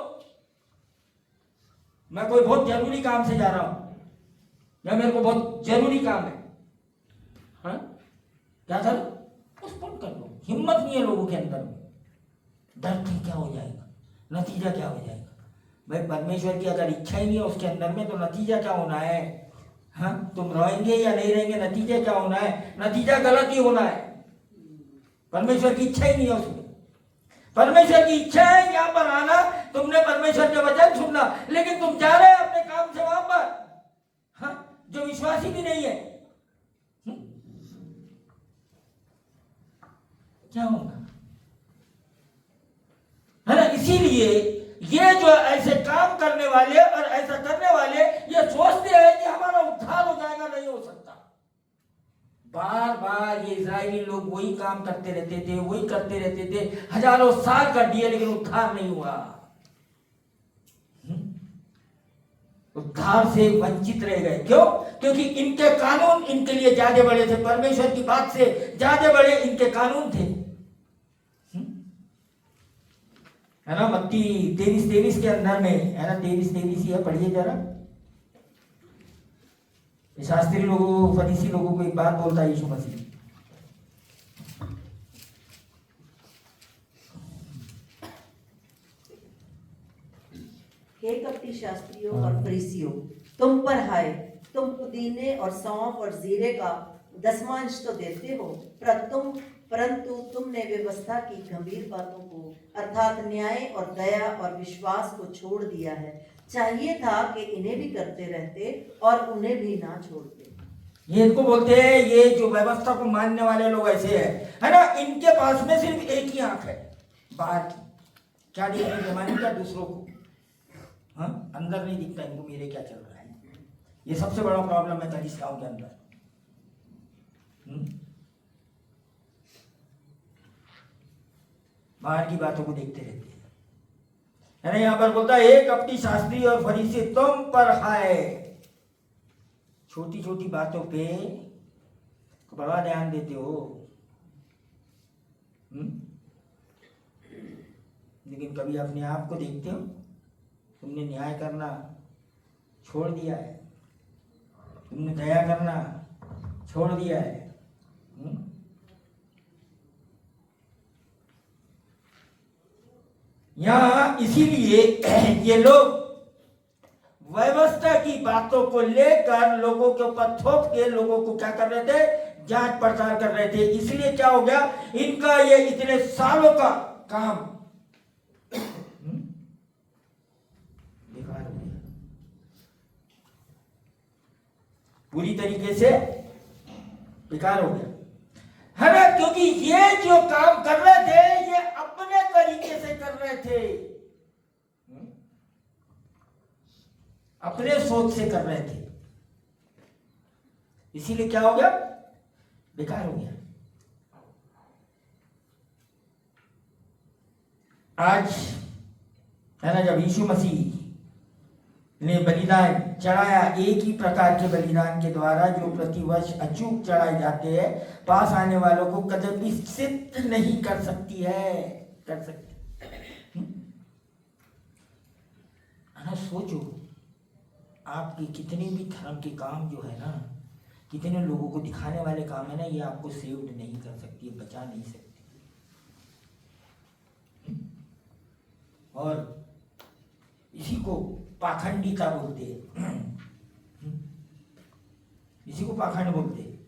मैं कोई बहुत जरूरी काम से जा रहा हूं, या मेरे को बहुत जरूरी काम है। हाँ, क्या करो? पोस्टपोन कर दो। हिम्मत नहीं है लोगों के अंदर में। डरते क्या हो जाएगा, नतीजा क्या हो जाएगा? भाई परमेश्वर की अगर इच्छा ही नहीं है उसके अंदर में, तो नतीजा क्या होना है? हाँ, तुम रहेंगे या नहीं रहेंगे, नतीजा क्या होना है? नतीजा गलत ही होना है। परमेश्वर की इच्छा ही नहीं है उसमें। परमेश्वर की इच्छा है यहां पर आना, तुमने परमेश्वर के वचन सुनना, लेकिन तुम जा रहे अपने काम से वहां पर, हाँ, जो विश्वासी भी नहीं है। क्या होगा? है ना, इसीलिए ये जो ऐसे काम करने वाले और ऐसा करने वाले ये सोचते हैं कि हमारा उद्धार हो जाएगा। नहीं हो सकता। बार बार ये इजरायली लोग वही काम करते रहते थे, वही करते रहते थे, हजारों साल कर दिए, लेकिन उद्धार नहीं हुआ। उद्धार से वंचित रह गए। क्यों? क्योंकि इनके कानून इनके लिए ज्यादा बड़े थे, परमेश्वर की बात से ज्यादा बड़े इनके कानून थे। है ना, मत्ती 23:23 के अंदर में है ना, 23:23 ही है, पढ़िए जरा। शास्त्री लोगों, फरीसी लोगों को एक बात बोलता है यीशु मसीह। हे कपटी शास्त्रियों और फरीसियों, तुम पर हाय, तुम पुदीने और सौंफ और जीरे का दसमांश तो देते हो, परंतु तुमने व्यवस्था की गंभीर बातों को अर्थात न्याय और दया और विश्वास को छोड़ दिया है। चाहिए था कि इन्हें भी करते रहते और उन्हें भी ना छोड़ते। ये इनको बोलते हैं, ये जो व्यवस्था को मानने वाले लोग ऐसे है ना, इनके पास में सिर्फ एक ही आंख है, बाहर की। क्या देखने के माने क्या दूसरों को, हाँ, अंदर नहीं दिखता इनको मेरे क्या चल रहा है। ये सबसे बड़ा प्रॉब्लम है कलीसियाओं के अंदर। बाहर की बातों को देखते रहते हैं। है ना, यहां पर बोलता है एक कपटी शास्त्री और फरीसी तुम पर हाय। छोटी छोटी बातों पे बड़ा ध्यान देते हो, लेकिन कभी अपने आप को देखते हो? तुमने न्याय करना छोड़ दिया है, तुमने दया करना छोड़ दिया है। यहाँ इसीलिए ये लोग व्यवस्था की बातों को लेकर लोगों के ऊपर थोप के लोगों को क्या कर रहे थे, जांच पड़ताल कर रहे थे। इसलिए क्या हो गया, इनका ये इतने सालों का काम बेकार हो गया, पूरी तरीके से बेकार हो गया, है ना। क्योंकि ये जो काम कर रहे थे ये अपने तरीके से कर रहे थे, अपने सोच से कर रहे थे, इसीलिए क्या हो गया, बेकार हो गया। आज है ना, जब यीशु मसीह ने बलिदान चढ़ाया, एक ही प्रकार के बलिदान के द्वारा जो प्रतिवर्ष अचूक चढ़ाए जाते हैं, पास आने वालों को कदम सिद्ध नहीं कर सकती है, कर सकती है ना। सोचो, आपके कितने भी धर्म के काम जो है ना, कितने लोगों को दिखाने वाले काम है ना, ये आपको सेव्ड नहीं कर सकती, बचा नहीं सकती। और इसी को पाखंडिता बोलते हैं, इसी को पाखंड बोलते हैं।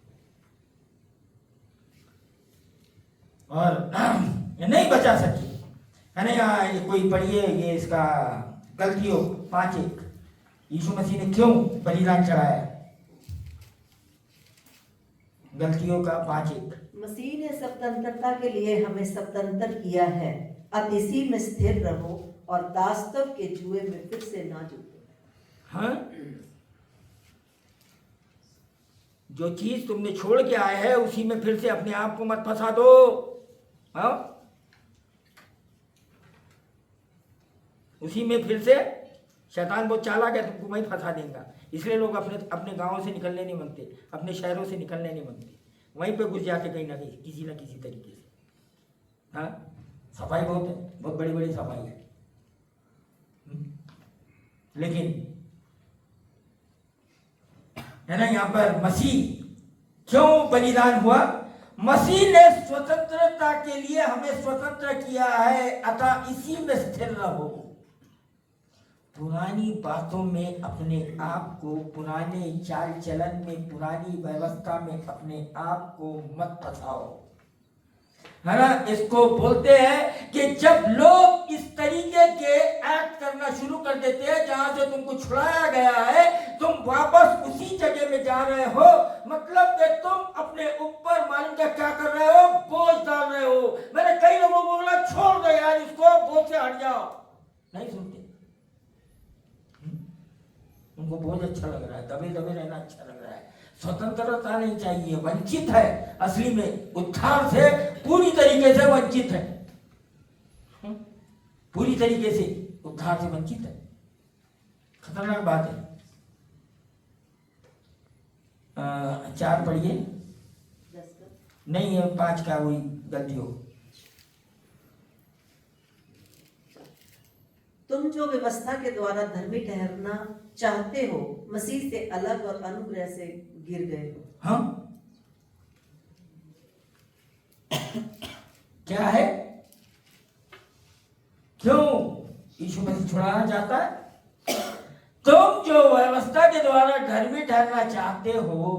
और नहीं बचा सकी, है ना। यहाँ कोई पढ़िए, ये इसका गलतियों 5:1, यीशु मसीह ने क्यों बलिदान चढ़ाया, गलतियों का 5:1। मसीह ने स्वतंत्रता के लिए हमें स्वतंत्र किया है, अब इसी में स्थिर रहो और दास्तव के जुए में फिर से ना जुटो। हाँ, जो चीज तुमने छोड़ के आए हैं उसी में फिर से अपने आप को मत फंसा दो। हाँ, उसी में फिर से शैतान बहुत चालाक है, तुमको वहीं फंसा देगा। इसलिए लोग अपने अपने गांवों से निकलने नहीं मांगते, अपने शहरों से निकलने नहीं मांगते, वहीं पे घुस जाके कहीं ना किसी तरीके से। हाँ, सफाई बहुत है, बहुत बड़ी बड़ी सफाई है, लेकिन है ना, यहाँ पर मसीह क्यों बलिदान हुआ, मसीह ने स्वतंत्रता के लिए हमें स्वतंत्र किया है, अतः इसी में स्थिर रहो। पुरानी बातों में अपने आप को, पुराने चाल चलन में, पुरानी व्यवस्था में अपने आप को मत फंसाओ, है ना। इसको बोलते हैं कि जब लोग इस तरीके के एक्ट करना शुरू कर देते हैं, जहां से तुमको छुड़ाया गया है, तुम वापस उसी जगह में जा रहे हो, मतलब कि तुम अपने ऊपर मालूम क्या कर रहे हो, बोझ डाल रहे हो। मैंने कई लोगों को बोला छोड़ दो यार इसको, बोझ से हट जाओ, नहीं सुनते। उनको बोझ अच्छा लग रहा है, दबे दबे रहना अच्छा लग रहा है। स्वतंत्रता नहीं चाहिए, वंचित है, असली में उद्धार से पूरी तरीके से वंचित है, पूरी तरीके से उद्धार से वंचित है। खतरनाक बात है। 4 पढ़िए, नहीं है 5 का, वही गलती हो। तुम जो व्यवस्था के द्वारा धर्मी ठहरना चाहते हो, मसीह से अलग और अनुग्रह से गिर गए हो। हाँ, क्या है, क्यों यीशु मसीह छुड़ाना चाहता है? तुम जो व्यवस्था के द्वारा धर्मी ठहरना चाहते हो,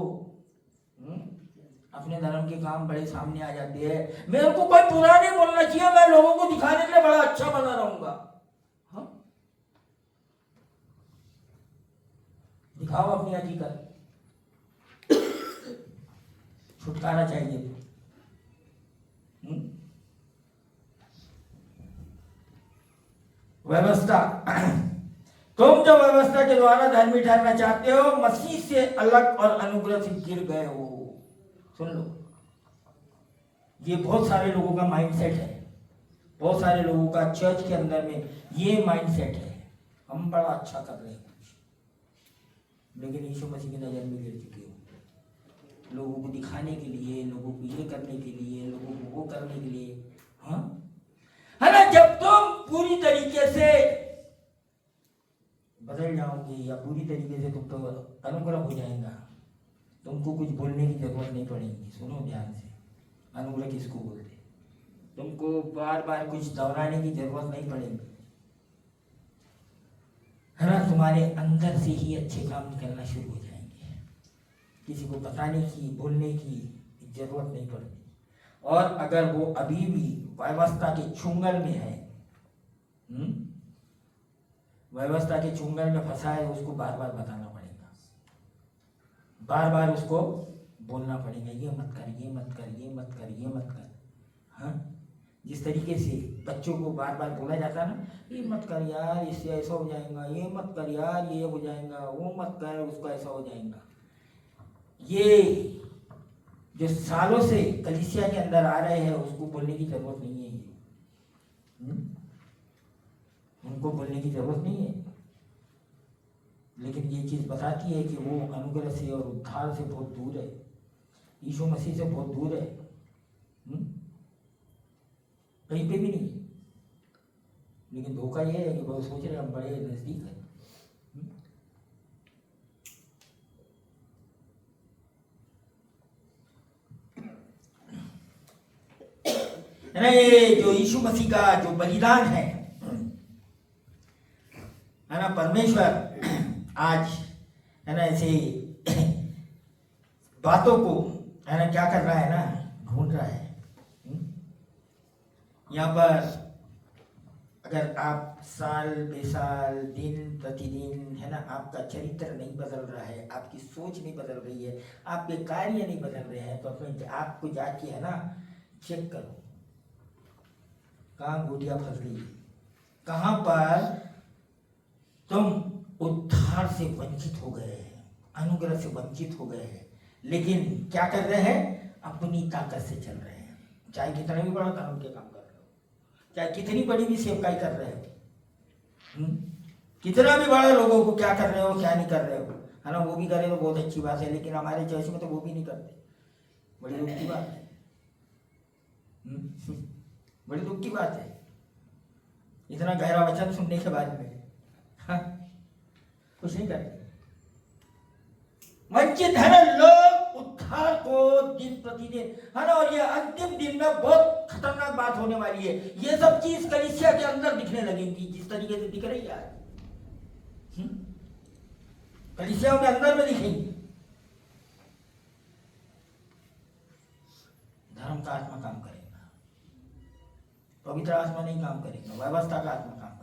अपने धर्म के काम बड़े सामने आ जाते हैं। मेरे को कोई बुरा नहीं बोलना चाहिए, मैं लोगों को दिखाने के लिए बड़ा अच्छा बना रहूंगा। दिखाओ अपनी हकीकत, छुटकारा चाहिए। व्यवस्था, तुम जो व्यवस्था के द्वारा धर्मी ठहरना चाहते हो, मसीह से अलग और अनुग्रह से गिर गए हो। सुन लो, ये बहुत सारे लोगों का माइंडसेट है, बहुत सारे लोगों का चर्च के अंदर में ये माइंडसेट है, हम बड़ा अच्छा कर रहे हैं, लेकिन यीशु मसीह की नजर में गिर चुके हो। लोगों को दिखाने के लिए, लोगों को ये करने के लिए, लोगों को वो करने के लिए, हाँ, है ना। जब तुम पूरी तरीके से बदल जाओगे या पूरी तरीके से तुम तो अनुग्रह हो जाएगा, तुमको कुछ बोलने की जरूरत नहीं पड़ेगी। सुनो ध्यान से, अनुग्रह किसको बोलते? तुमको बार बार कुछ दोहराने की जरूरत नहीं पड़ेगी, है ना। तुम्हारे अंदर से ही अच्छे काम निकलना शुरू हो जाएंगे। किसी को बताने की, बोलने की जरूरत नहीं पड़ती। और अगर वो अभी भी व्यवस्था के चुंगल में है, व्यवस्था के चुंगल में फंसा है, उसको बार बार बताना पड़ेगा, बार बार उसको बोलना पड़ेगा, ये मत कर, ये मत कर, ये मत कर, ये मत कर। हाँ, जिस तरीके से बच्चों को बार बार बोला जाता है ना, ये मत कर यार, इससे ऐसा हो जाएगा, ये मत कर यार, ये हो जाएगा, वो मत कर, उसको ऐसा हो जाएगा। ये जो सालों से कलीसिया के अंदर आ रहे हैं, उसको बोलने की जरूरत नहीं है। उनको बोलने की जरूरत नहीं है, लेकिन ये चीज बताती है कि वो अनुग्रह से और उद्धार से बहुत दूर है, यीशु मसीह से बहुत दूर है, कहीं पे भी नहीं। लेकिन धोखा ये है कि वो सोच रहे हम बड़े नजदीक है। ये जो यीशु मसीह का जो बलिदान है ना, परमेश्वर आज है ना ऐसे बातों को है ना क्या कर रहा है ना, ढूंढ रहा है। यहाँ पर अगर आप साल बेसाल, दिन प्रतिदिन है ना, आपका चरित्र नहीं बदल रहा है, आपकी सोच नहीं बदल रही है, आपके कार्य नहीं बदल रहे हैं, तो अपने आपको जाके है ना चेक करो, कहाँ गोटियां फंस गई है, कहाँ पर तुम उद्धार से वंचित हो गए हैं, अनुग्रह से वंचित हो गए हैं। लेकिन क्या कर रहे हैं? अपनी ताकत से चल रहे हैं। चाहे कितना भी बड़ा काम के काम कर रहे हो, चाहे कितनी बड़ी भी सेवकाई कर रहे हो, कितना भी बड़ा लोगों को क्या कर रहे हो, क्या नहीं कर रहे हो, है ना, वो भी करे तो बहुत अच्छी बात है। लेकिन हमारे चर्च में तो वो भी नहीं करते, बड़ी दुख की बात है। बड़ी दुख की बात है, इतना गहरा वचन सुनने के बाद में कुछ नहीं करते, वंचित है ना लोग उद्धार को दिन प्रतिदिन, है ना। और ये अंतिम दिन में बहुत खतरनाक बात होने वाली है। ये सब चीज कलीसिया के अंदर दिखने लगेंगी, जिस तरीके से दिख रही है आज, कलीसिया के अंदर में दिखेंगी। धर्म का आत्मा काम करेगा, पवित्र आत्मा नहीं काम करेगा, व्यवस्था का आत्मा काम करेगा।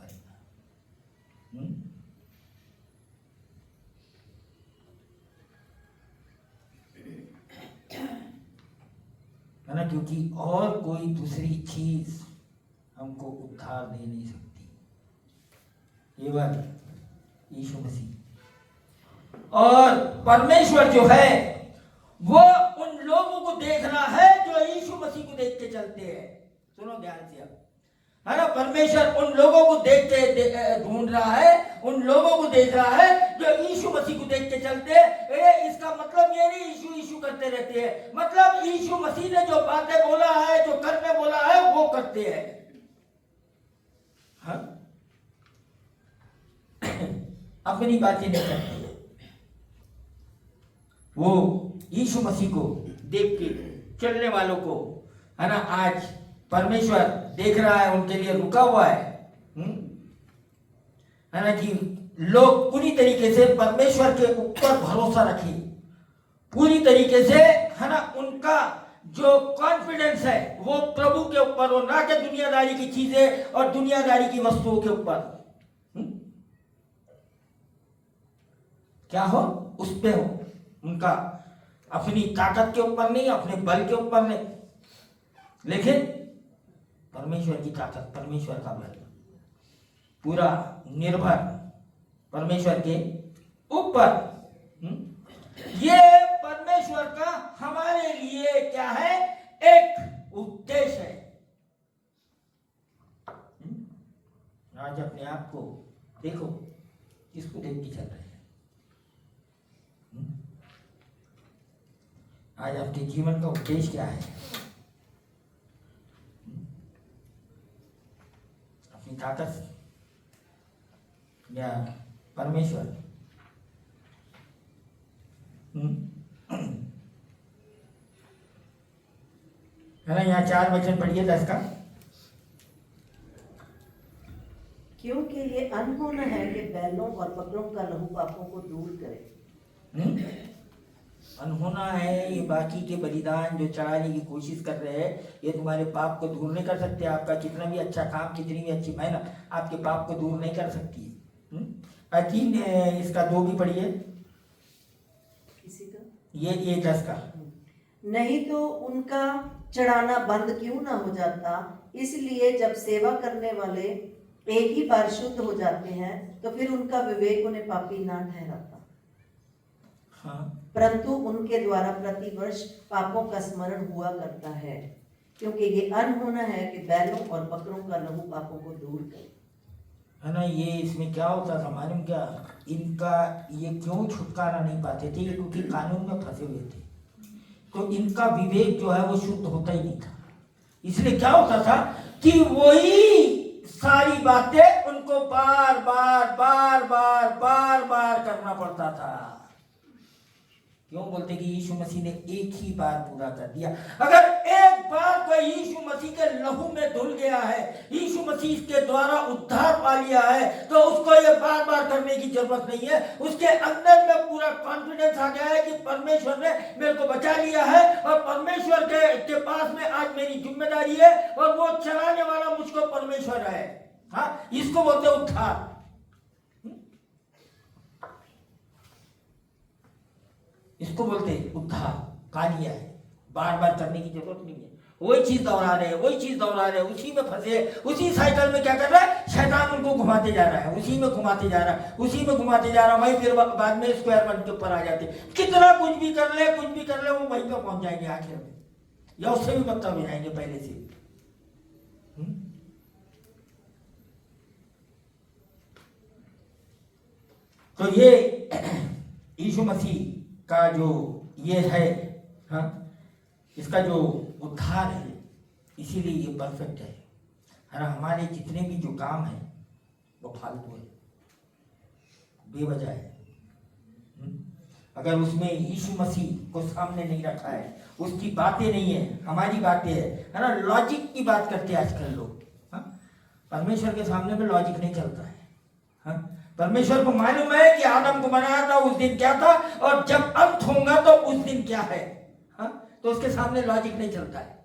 है ना, क्योंकि और कोई दूसरी चीज हमको उद्धार दे नहीं सकती, केवल यीशु मसीह। और परमेश्वर जो है वो उन लोगों को देख रहा है जो यीशु मसीह को देख के चलते हैं। सुनो ध्यान से अब, है ना, परमेश्वर उन लोगों को देख के ढूंढ रहा है, उन लोगों को देख रहा है जो यीशु मसीह को देख के चलते हैं। इसका मतलब ये नहीं यीशु यीशु करते रहते हैं, मतलब यीशु मसीह ने जो बातें बोला है, जो करने बोला है, वो करते हैं। हाँ? अपनी बातें नहीं करते, वो यीशु मसीह को देख के चलने वालों को, है ना, आज परमेश्वर देख रहा है, उनके लिए रुका हुआ है ना, कि लोग पूरी तरीके से परमेश्वर के ऊपर भरोसा रखें, पूरी तरीके से, है ना, उनका जो कॉन्फिडेंस है वो प्रभु के ऊपर हो, ना कि दुनियादारी की चीजें और दुनियादारी की वस्तुओं के ऊपर। क्या हो? उस पे हो, उनका अपनी ताकत के ऊपर नहीं, अपने बल के ऊपर नहीं, लेकिन परमेश्वर की ताकत, परमेश्वर का बल, पूरा निर्भर परमेश्वर के ऊपर। ये परमेश्वर का हमारे लिए क्या है? एक उद्देश्य है। आज अपने आप को देखो, किसको देख के चल रहे हैं? आज आपके जीवन का उद्देश्य क्या है? अपनी ताकत या परमेश्वर? है ना। यहाँ 4 वचन पढ़िए 10 का। क्योंकि ये अनहोना है कि बैलों और बकरों का लहू पापों को दूर करे। अनहोना है ये बाकी के बलिदान जो चढ़ाने की कोशिश कर रहे हैं, ये तुम्हारे पाप को दूर नहीं कर सकते। आपका कितना भी अच्छा काम, कितनी भी अच्छी मेहनत आपके पाप को दूर नहीं कर सकती है। 3 इसका 2 भी पढ़िए, किसी का ये 10 का। नहीं तो उनका चढ़ाना बंद क्यों ना हो जाता। इसलिए जब सेवा करने वाले एक ही बार शुद्ध हो जाते हैं तो फिर उनका विवेक उन्हें पापी ना ठहराता। हाँ, परंतु उनके द्वारा प्रतिवर्ष पापों का स्मरण हुआ करता है, क्योंकि ये अनहोना है कि बैलों और बकरों का लहू पापों को दूर करे। है ना। ये इसमें क्या होता था मालूम क्या, इनका ये क्यों छुटकारा नहीं पाते थे, क्योंकि कानून में फंसे हुए थे। तो इनका विवेक जो है वो शुद्ध होता ही नहीं था। इसलिए क्या होता था कि वही सारी बातें उनको बार बार बार बार बार बार करना पड़ता था। क्यों बोलते कि यीशु मसीह ने एक ही बार पूरा कर दिया। अगर एक बार कोई यीशु मसीह के लहू में धुल गया है, यीशु मसीह के द्वारा उद्धार पा लिया है, तो उसको ये बार बार करने की जरूरत नहीं है। उसके अंदर में पूरा कॉन्फिडेंस आ गया है कि परमेश्वर ने मेरे को बचा लिया है और परमेश्वर के पास में आज मेरी जिम्मेदारी है और वो चलाने वाला मुझको परमेश्वर है। हाँ, इसको बोलते उद्धार। इसको बोलते उद्धार पा लिया है, बार बार करने की जरूरत नहीं है। वही चीज दोहरा रहे हैं, वही चीज दोहरा रहे हैं, उसी में फंसे, उसी साइकिल में क्या कर रहा है, शैतान उनको घुमाते जा रहा है, उसी में घुमाते जा रहा है, उसी में घुमाते जा रहा है। वहीं फिर बाद में स्क्वायर वन के ऊपर आ जाते, कितना कुछ भी कर ले, कुछ भी कर ले, वो वहीं पे पहुंच जाएंगे आखिर में, या उससे भी बदतर हो जाएंगे पहले से। तो ये यीशु मसीह का जो ये है, हाँ, इसका जो उद्धार है, इसीलिए ये परफेक्ट है ना। हमारे जितने भी जो काम है वो फालतू है, बेवजह है। अगर उसमें यीशु मसीह को सामने नहीं रखा है, उसकी बातें नहीं है, हमारी बातें है ना। लॉजिक की बात करते हैं आजकल लोग। हाँ, परमेश्वर के सामने में लॉजिक नहीं चलता है। हाँ, परमेश्वर को मालूम है कि आदम को बनाया था उस दिन क्या था और जब अंत होगा तो उस दिन क्या है। हाँ, तो उसके सामने लॉजिक नहीं चलता है।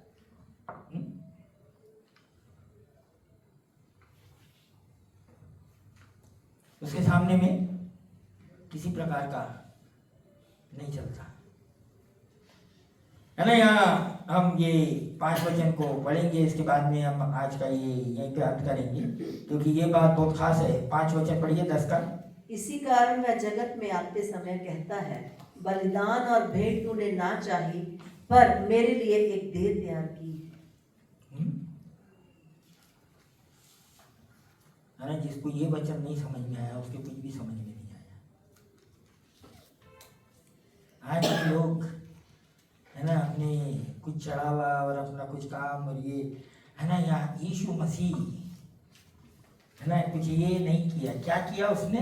उसके सामने में किसी प्रकार का नहीं चलता है ना। यहाँ हम ये 5 वचन को पढ़ेंगे, इसके बाद में हम आज का ये यहीं पे अंत करेंगे, क्योंकि ये बात बहुत खास है। 5 वचन पढ़िए 10 का। इसी कारण वह जगत में आते समय कहता है, बलिदान और भेंट तूने ना चाही, पर मेरे लिए एक देह तैयार की है ना। जिसको ये वचन नहीं समझ में आया उसके कुछ भी समझ में नहीं आया। आज के लोग है ना अपने कुछ चढ़ावा और अपना कुछ काम और ये है ना, यहाँ यीशु मसीह है ना कुछ ये नहीं किया। क्या किया उसने,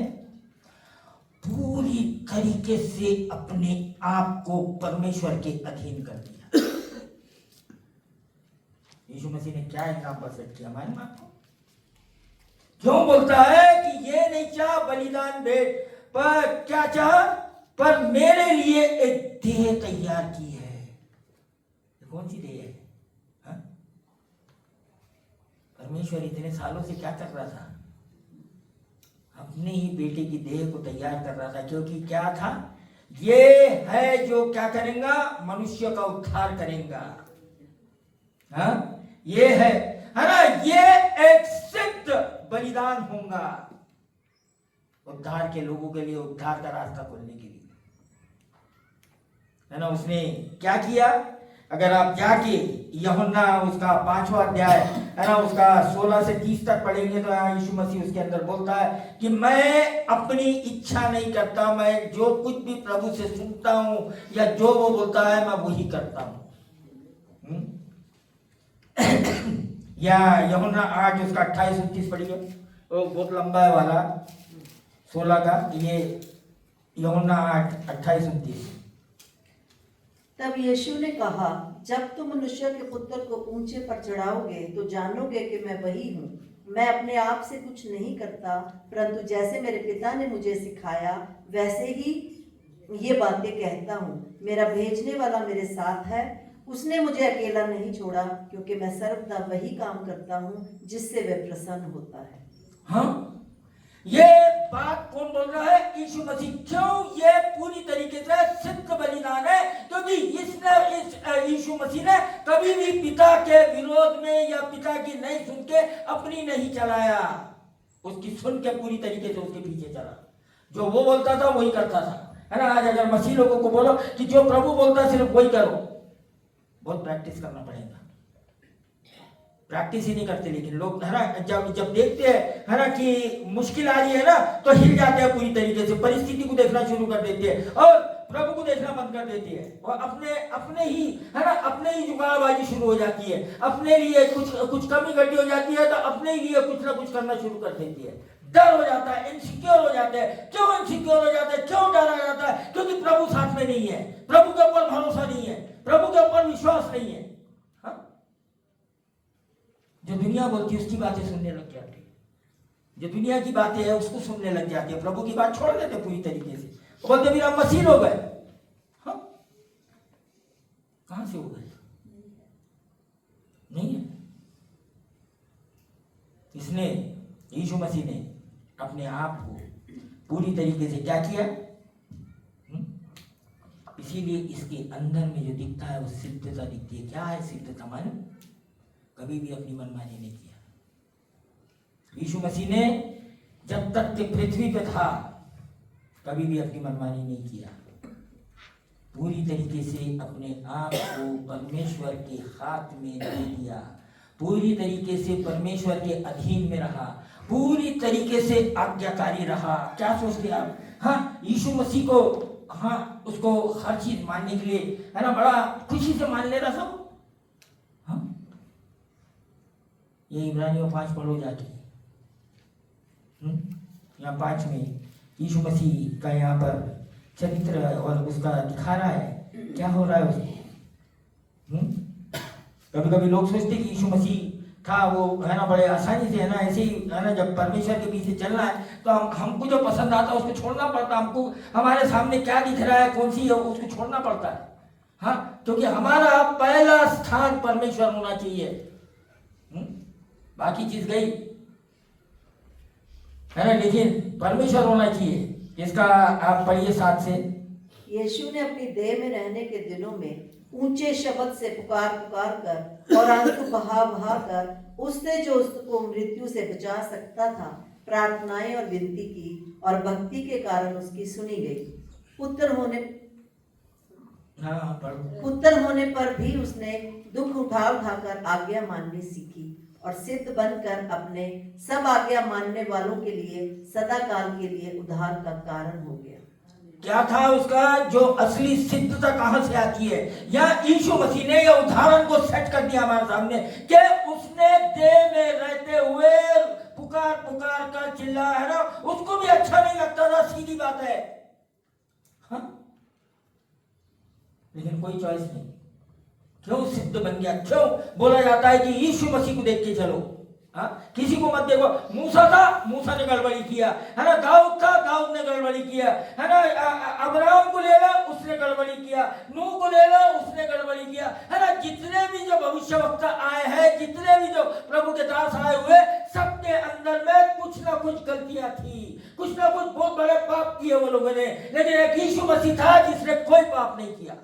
पूरी तरीके से अपने आप को परमेश्वर के अधीन कर दिया। यीशु मसीह ने क्या एग्जाम्पल सेट किया हमारे माँ को। क्यों बोलता है कि ये नहीं चाह बलिदान भेंट, पर क्या चाह, पर मेरे लिए एक देह तैयार की है। कौन सी देह है? हाँ? परमेश्वर इतने सालों से क्या कर रहा था, अपने ही बेटे की देह को तैयार कर रहा था। क्योंकि क्या था, ये है जो क्या करेगा, मनुष्य का उद्धार करेगा। हाँ, ये है ना, ये एक सिद्ध बलिदान होगा उद्धार के लोगों के लिए, उद्धार का रास्ता खोलने के लिए, है ना। उसने क्या किया, अगर आप जाके यूहन्ना उसका 5वां अध्याय है ना, उसका 16 से 30 तक पढ़ेंगे, तो यहाँ यीशु मसीह उसके अंदर बोलता है कि मैं अपनी इच्छा नहीं करता, मैं जो कुछ भी प्रभु से सुनता हूँ या जो वो बोलता है मैं वही करता हूँ। या यूहन्ना 8 उसका 28-29 पढ़िए, वो बहुत लंबा है वाला 16 का, ये यूहन्ना 8 28-29। तब यीशु ने कहा, जब तुम मनुष्य के पुत्र को ऊंचे पर चढ़ाओगे तो जानोगे कि मैं वही हूँ। मैं अपने आप से कुछ नहीं करता, परंतु जैसे मेरे पिता ने मुझे सिखाया वैसे ही ये बातें कहता हूँ। मेरा भेजने वाला मेरे साथ है, उसने मुझे अकेला नहीं छोड़ा, क्योंकि मैं सर्वदा वही काम करता हूँ जिससे वह प्रसन्न होता है। हाँ, ये बात कौन बोल रहा है? यीशु मसीह। क्यों? ये पूरी तरीके से सिद्ध बलिदान है, क्योंकि इस यीशु मसीह ने कभी भी पिता के विरोध में या पिता की नहीं सुन के अपनी नहीं चलाया, उसकी सुन के पूरी तरीके से उसके पीछे चला। जो वो बोलता था वही करता था, है ना। आज अगर मसीह लोगों को बोलो कि जो प्रभु बोलता है सिर्फ वही करो, बहुत प्रैक्टिस करना पड़ेगा। प्रैक्टिस ही नहीं करते, लेकिन लोग, है ना, जब देखते हैं, है ना, कि मुश्किल आ रही है ना, तो हिल जाते हैं पूरी तरीके से, परिस्थिति को देखना शुरू कर देते हैं और प्रभु को देखना बंद कर देते हैं, और अपने ही, है ना, अपने ही जुगाड़बाजी शुरू हो जाती है। अपने लिए कुछ कमी गलती हो जाती है तो अपने लिए कुछ ना कुछ करना शुरू कर देती है। डर हो जाता है, इनसिक्योर हो जाते हैं। क्यों इनसिक्योर हो जाते हैं? क्यों डरा जाता है? क्योंकि प्रभु साथ में नहीं है, प्रभु के ऊपर भरोसा नहीं है, प्रभु के ऊपर विश्वास नहीं है। हाँ? जो दुनिया बोलती है उसकी बातें सुनने लग जाते हैं, जो दुनिया की बातें है उसको सुनने लग जाते हैं, प्रभु की बात छोड़ देते पूरी तरीके से। बोलते फिर हम मसीह हो गए। हाँ? कहां से हो गए? नहीं है। इसने, यीशु मसीह ने अपने आप को पूरी तरीके से क्या किया? इसीलिए इसके अंदर में जो दिखता है वो सिद्धता दिखती है। क्या है सिद्धता? मन कभी भी अपनी मनमानी नहीं किया। यीशु मसीह ने जब तक के पृथ्वी पे था कभी भी अपनी मनमानी नहीं किया, पूरी तरीके से अपने आप को परमेश्वर के हाथ में दे दिया, पूरी तरीके से परमेश्वर के अधीन में रहा, पूरी तरीके से आज्ञाकारी रहा। क्या सोचते आप? हाँ, यीशु मसीह को, हाँ, उसको हर चीज मानने के लिए, है ना, बड़ा खुशी से मान ले रहा सब। हाँ, ये इब्रानियों 5 पढ़ो जाके, यहाँ 5 में यीशु मसीह का यहाँ पर चरित्र और उसका दिखा रहा है क्या हो रहा है उसको। कभी कभी लोग सोचते कि यीशु मसीह था वो, है ना, बड़े आसानी से, है ना, ऐसे ही, है ना, जब परमेश्वर के पीछे चलना है तो हमको जो पसंद आता है उसको छोड़ना पड़ता है। हमको हमारे सामने क्या दिख रहा है, कौन सी है, उसको छोड़ना पड़ता है। हाँ, क्योंकि हमारा पहला स्थान परमेश्वर होना चाहिए। बाकी चीज गई, है ना, लेकिन परमेश्वर होना चाहिए। इसका आप पढ़िए 7 से। यीशु ने अपनी देह में रहने के दिनों में ऊंचे शब्द से पुकार कर और आंसू बहा कर उससे जो उसको मृत्यु से बचा सकता था प्रार्थनाएं और विनती की, और भक्ति के कारण उसकी सुनी गई। पुत्र होने पर भी उसने दुख उठाकर आज्ञा माननी सीखी, और सिद्ध बनकर अपने सब आज्ञा मानने वालों के लिए सदा काल के लिए उद्धार का कारण हो गया। क्या था उसका जो असली सिद्धता कहां से आती है? या यीशु मसीह ने यह उदाहरण को सेट कर दिया हमारे सामने कि उसने देह में रहते हुए पुकार कर चिल्लाया, है ना, उसको भी अच्छा नहीं लगता था, सीधी बात है। हाँ? लेकिन कोई चॉइस नहीं। क्यों सिद्ध बन गया? क्यों बोला जाता है कि यीशु मसीह को देख के चलो? हाँ, किसी को मत देखो। मूसा था, मूसा ने गड़बड़ी किया, है ना, दाऊद था, दाऊद ने गड़बड़ी किया, है ना, अब्राहम को ले ला, उसने गड़बड़ी किया, नूह को ले ला, उसने गड़बड़ी किया, है ना। जितने भी जो भविष्यवक्ता आए हैं, जितने भी जो प्रभु के दास आए हुए, सबके अंदर में कुछ ना कुछ गलतियां थी, कुछ ना कुछ बहुत बड़े पाप किए वो लोगों ने, लेकिन एक यीशु मसीह था जिसने कोई पाप नहीं किया।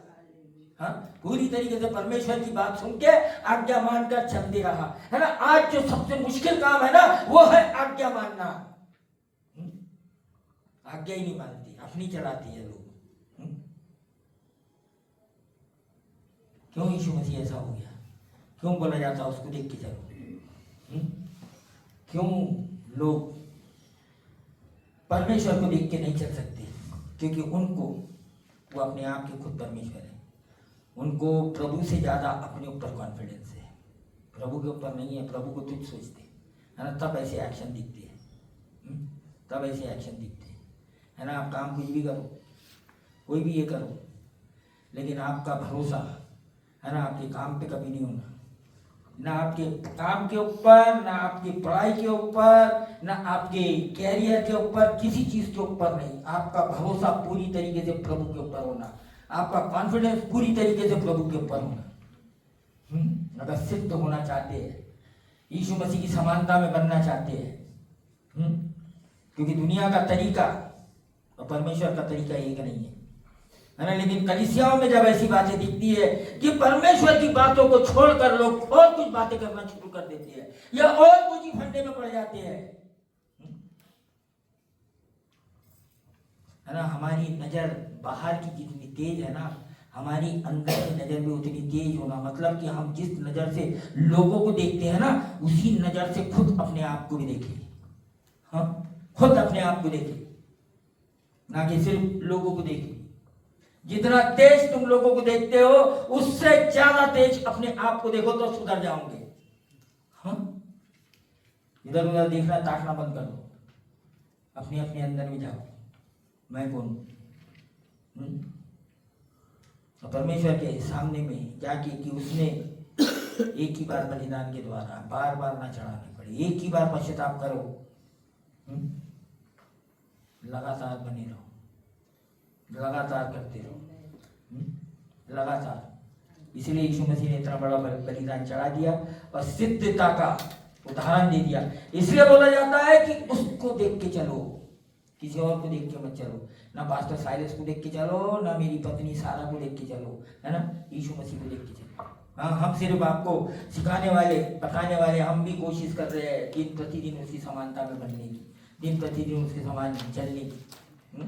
हाँ, पूरी तरीके से परमेश्वर की बात सुन के आज्ञा मानकर चलते रहा, है ना। आज जो सबसे मुश्किल काम है ना वो है आज्ञा मानना। आज्ञा ही नहीं मानती, अपनी चलाती है लोग। क्यों यीशु मसीह ऐसा हो गया? क्यों बोला जाता है उसको देख के चलो? क्यों लोग परमेश्वर को देख के नहीं चल सकते? क्योंकि उनको, वो अपने आप के खुद परमेश्वर है, उनको प्रभु से ज्यादा अपने ऊपर कॉन्फिडेंस है, प्रभु के ऊपर नहीं है। प्रभु को तुच्छ सोचते, है ना, तब ऐसे एक्शन दिखते हैं, तब ऐसे एक्शन दिखते हैं, है ना। आप काम कुछ भी करो, कोई भी ये करो, लेकिन आपका भरोसा है ना, आपके काम पे कभी नहीं होना, ना आपके काम के ऊपर, ना आपकी पढ़ाई के ऊपर, ना आपके कैरियर के ऊपर, किसी चीज के ऊपर नहीं। आपका भरोसा पूरी तरीके से प्रभु के ऊपर होना, आपका कॉन्फिडेंस पूरी तरीके से प्रभु के ऊपर होना। अगर सिद्ध होना चाहते हैं, यीशु मसीह की समानता में बनना चाहते हैं, क्योंकि दुनिया का तरीका और परमेश्वर का तरीका एक नहीं है ना। लेकिन कलीसियाओं में जब ऐसी बातें दिखती है कि परमेश्वर की बातों को छोड़कर लोग और कुछ बातें करना शुरू कर देते हैं या और कुछ ही फंडे में पड़ जाते हैं, है ना। हमारी नजर बाहर की जितनी तेज है ना, हमारी अंदर की नजर भी उतनी तेज होना। मतलब कि हम जिस नजर से लोगों को देखते हैं ना, उसी नजर से खुद अपने आप को भी देखें। हाँ, खुद अपने आप को देखें, ना कि सिर्फ लोगों को देखें। जितना तेज तुम लोगों को देखते हो, उससे ज्यादा तेज अपने आप को देखो तो सुधर जाओगे। हाँ, इधर उधर देखना ताकना बंद कर दो, अपने अपने अंदर में जाओ, मैं कौन हूं। तो परमेश्वर के सामने में जाके कि उसने एक ही बार बलिदान के द्वारा, बार बार ना चढ़ाने पड़े, एक ही बार पश्चाताप करो, लगातार बने रहो, लगातार करते रहो, लगातार। इसलिए यीशु मसीह ने इतना बड़ा बलिदान चढ़ा दिया और सिद्धता का उदाहरण दे दिया। इसलिए बोला जाता है कि उसको देख के चलो, किसी और को देख के मत चलो, ना पास्टर साइलस को देख के चलो, ना मेरी पत्नी सारा को देख के चलो, है ना, यीशु मसीह को देख के चलो। हाँ, हम सिर्फ आपको सिखाने वाले, बताने वाले, हम भी कोशिश कर रहे हैं दिन प्रतिदिन उसकी समानता में बनने की, दिन प्रतिदिन उसके समान चलने की।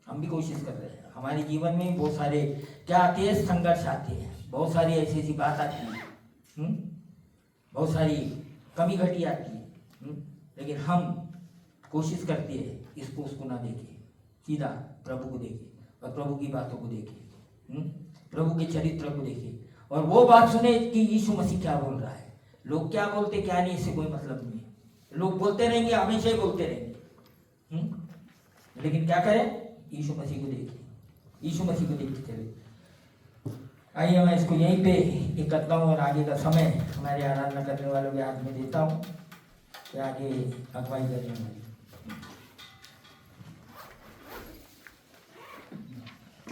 हम भी कोशिश कर रहे हैं। हमारे जीवन में बहुत सारे क्या आते हैं, संघर्ष आते हैं, बहुत सारी ऐसी ऐसी बात आती है, बहुत सारी कमी घटी आती है, लेकिन हम कोशिश करते हैं इसको उसको ना देखें, सीधा प्रभु को देखें और प्रभु की बातों को देखें, प्रभु के चरित्र को देखें और वो बात सुने कि यीशु मसीह क्या बोल रहा है। लोग क्या बोलते क्या नहीं, इससे कोई मतलब नहीं है। लोग बोलते रहेंगे, हमेशा ही बोलते रहेंगे, लेकिन क्या करें, यीशु मसीह को देखें, यीशु मसीह को देखते चले। आइए मैं इसको यहीं पे एक करता हूँ और आगे का समय हमारे आराधना करने वालों के हाथ में देता हूँ कि आगे अगुवाई करने वाले।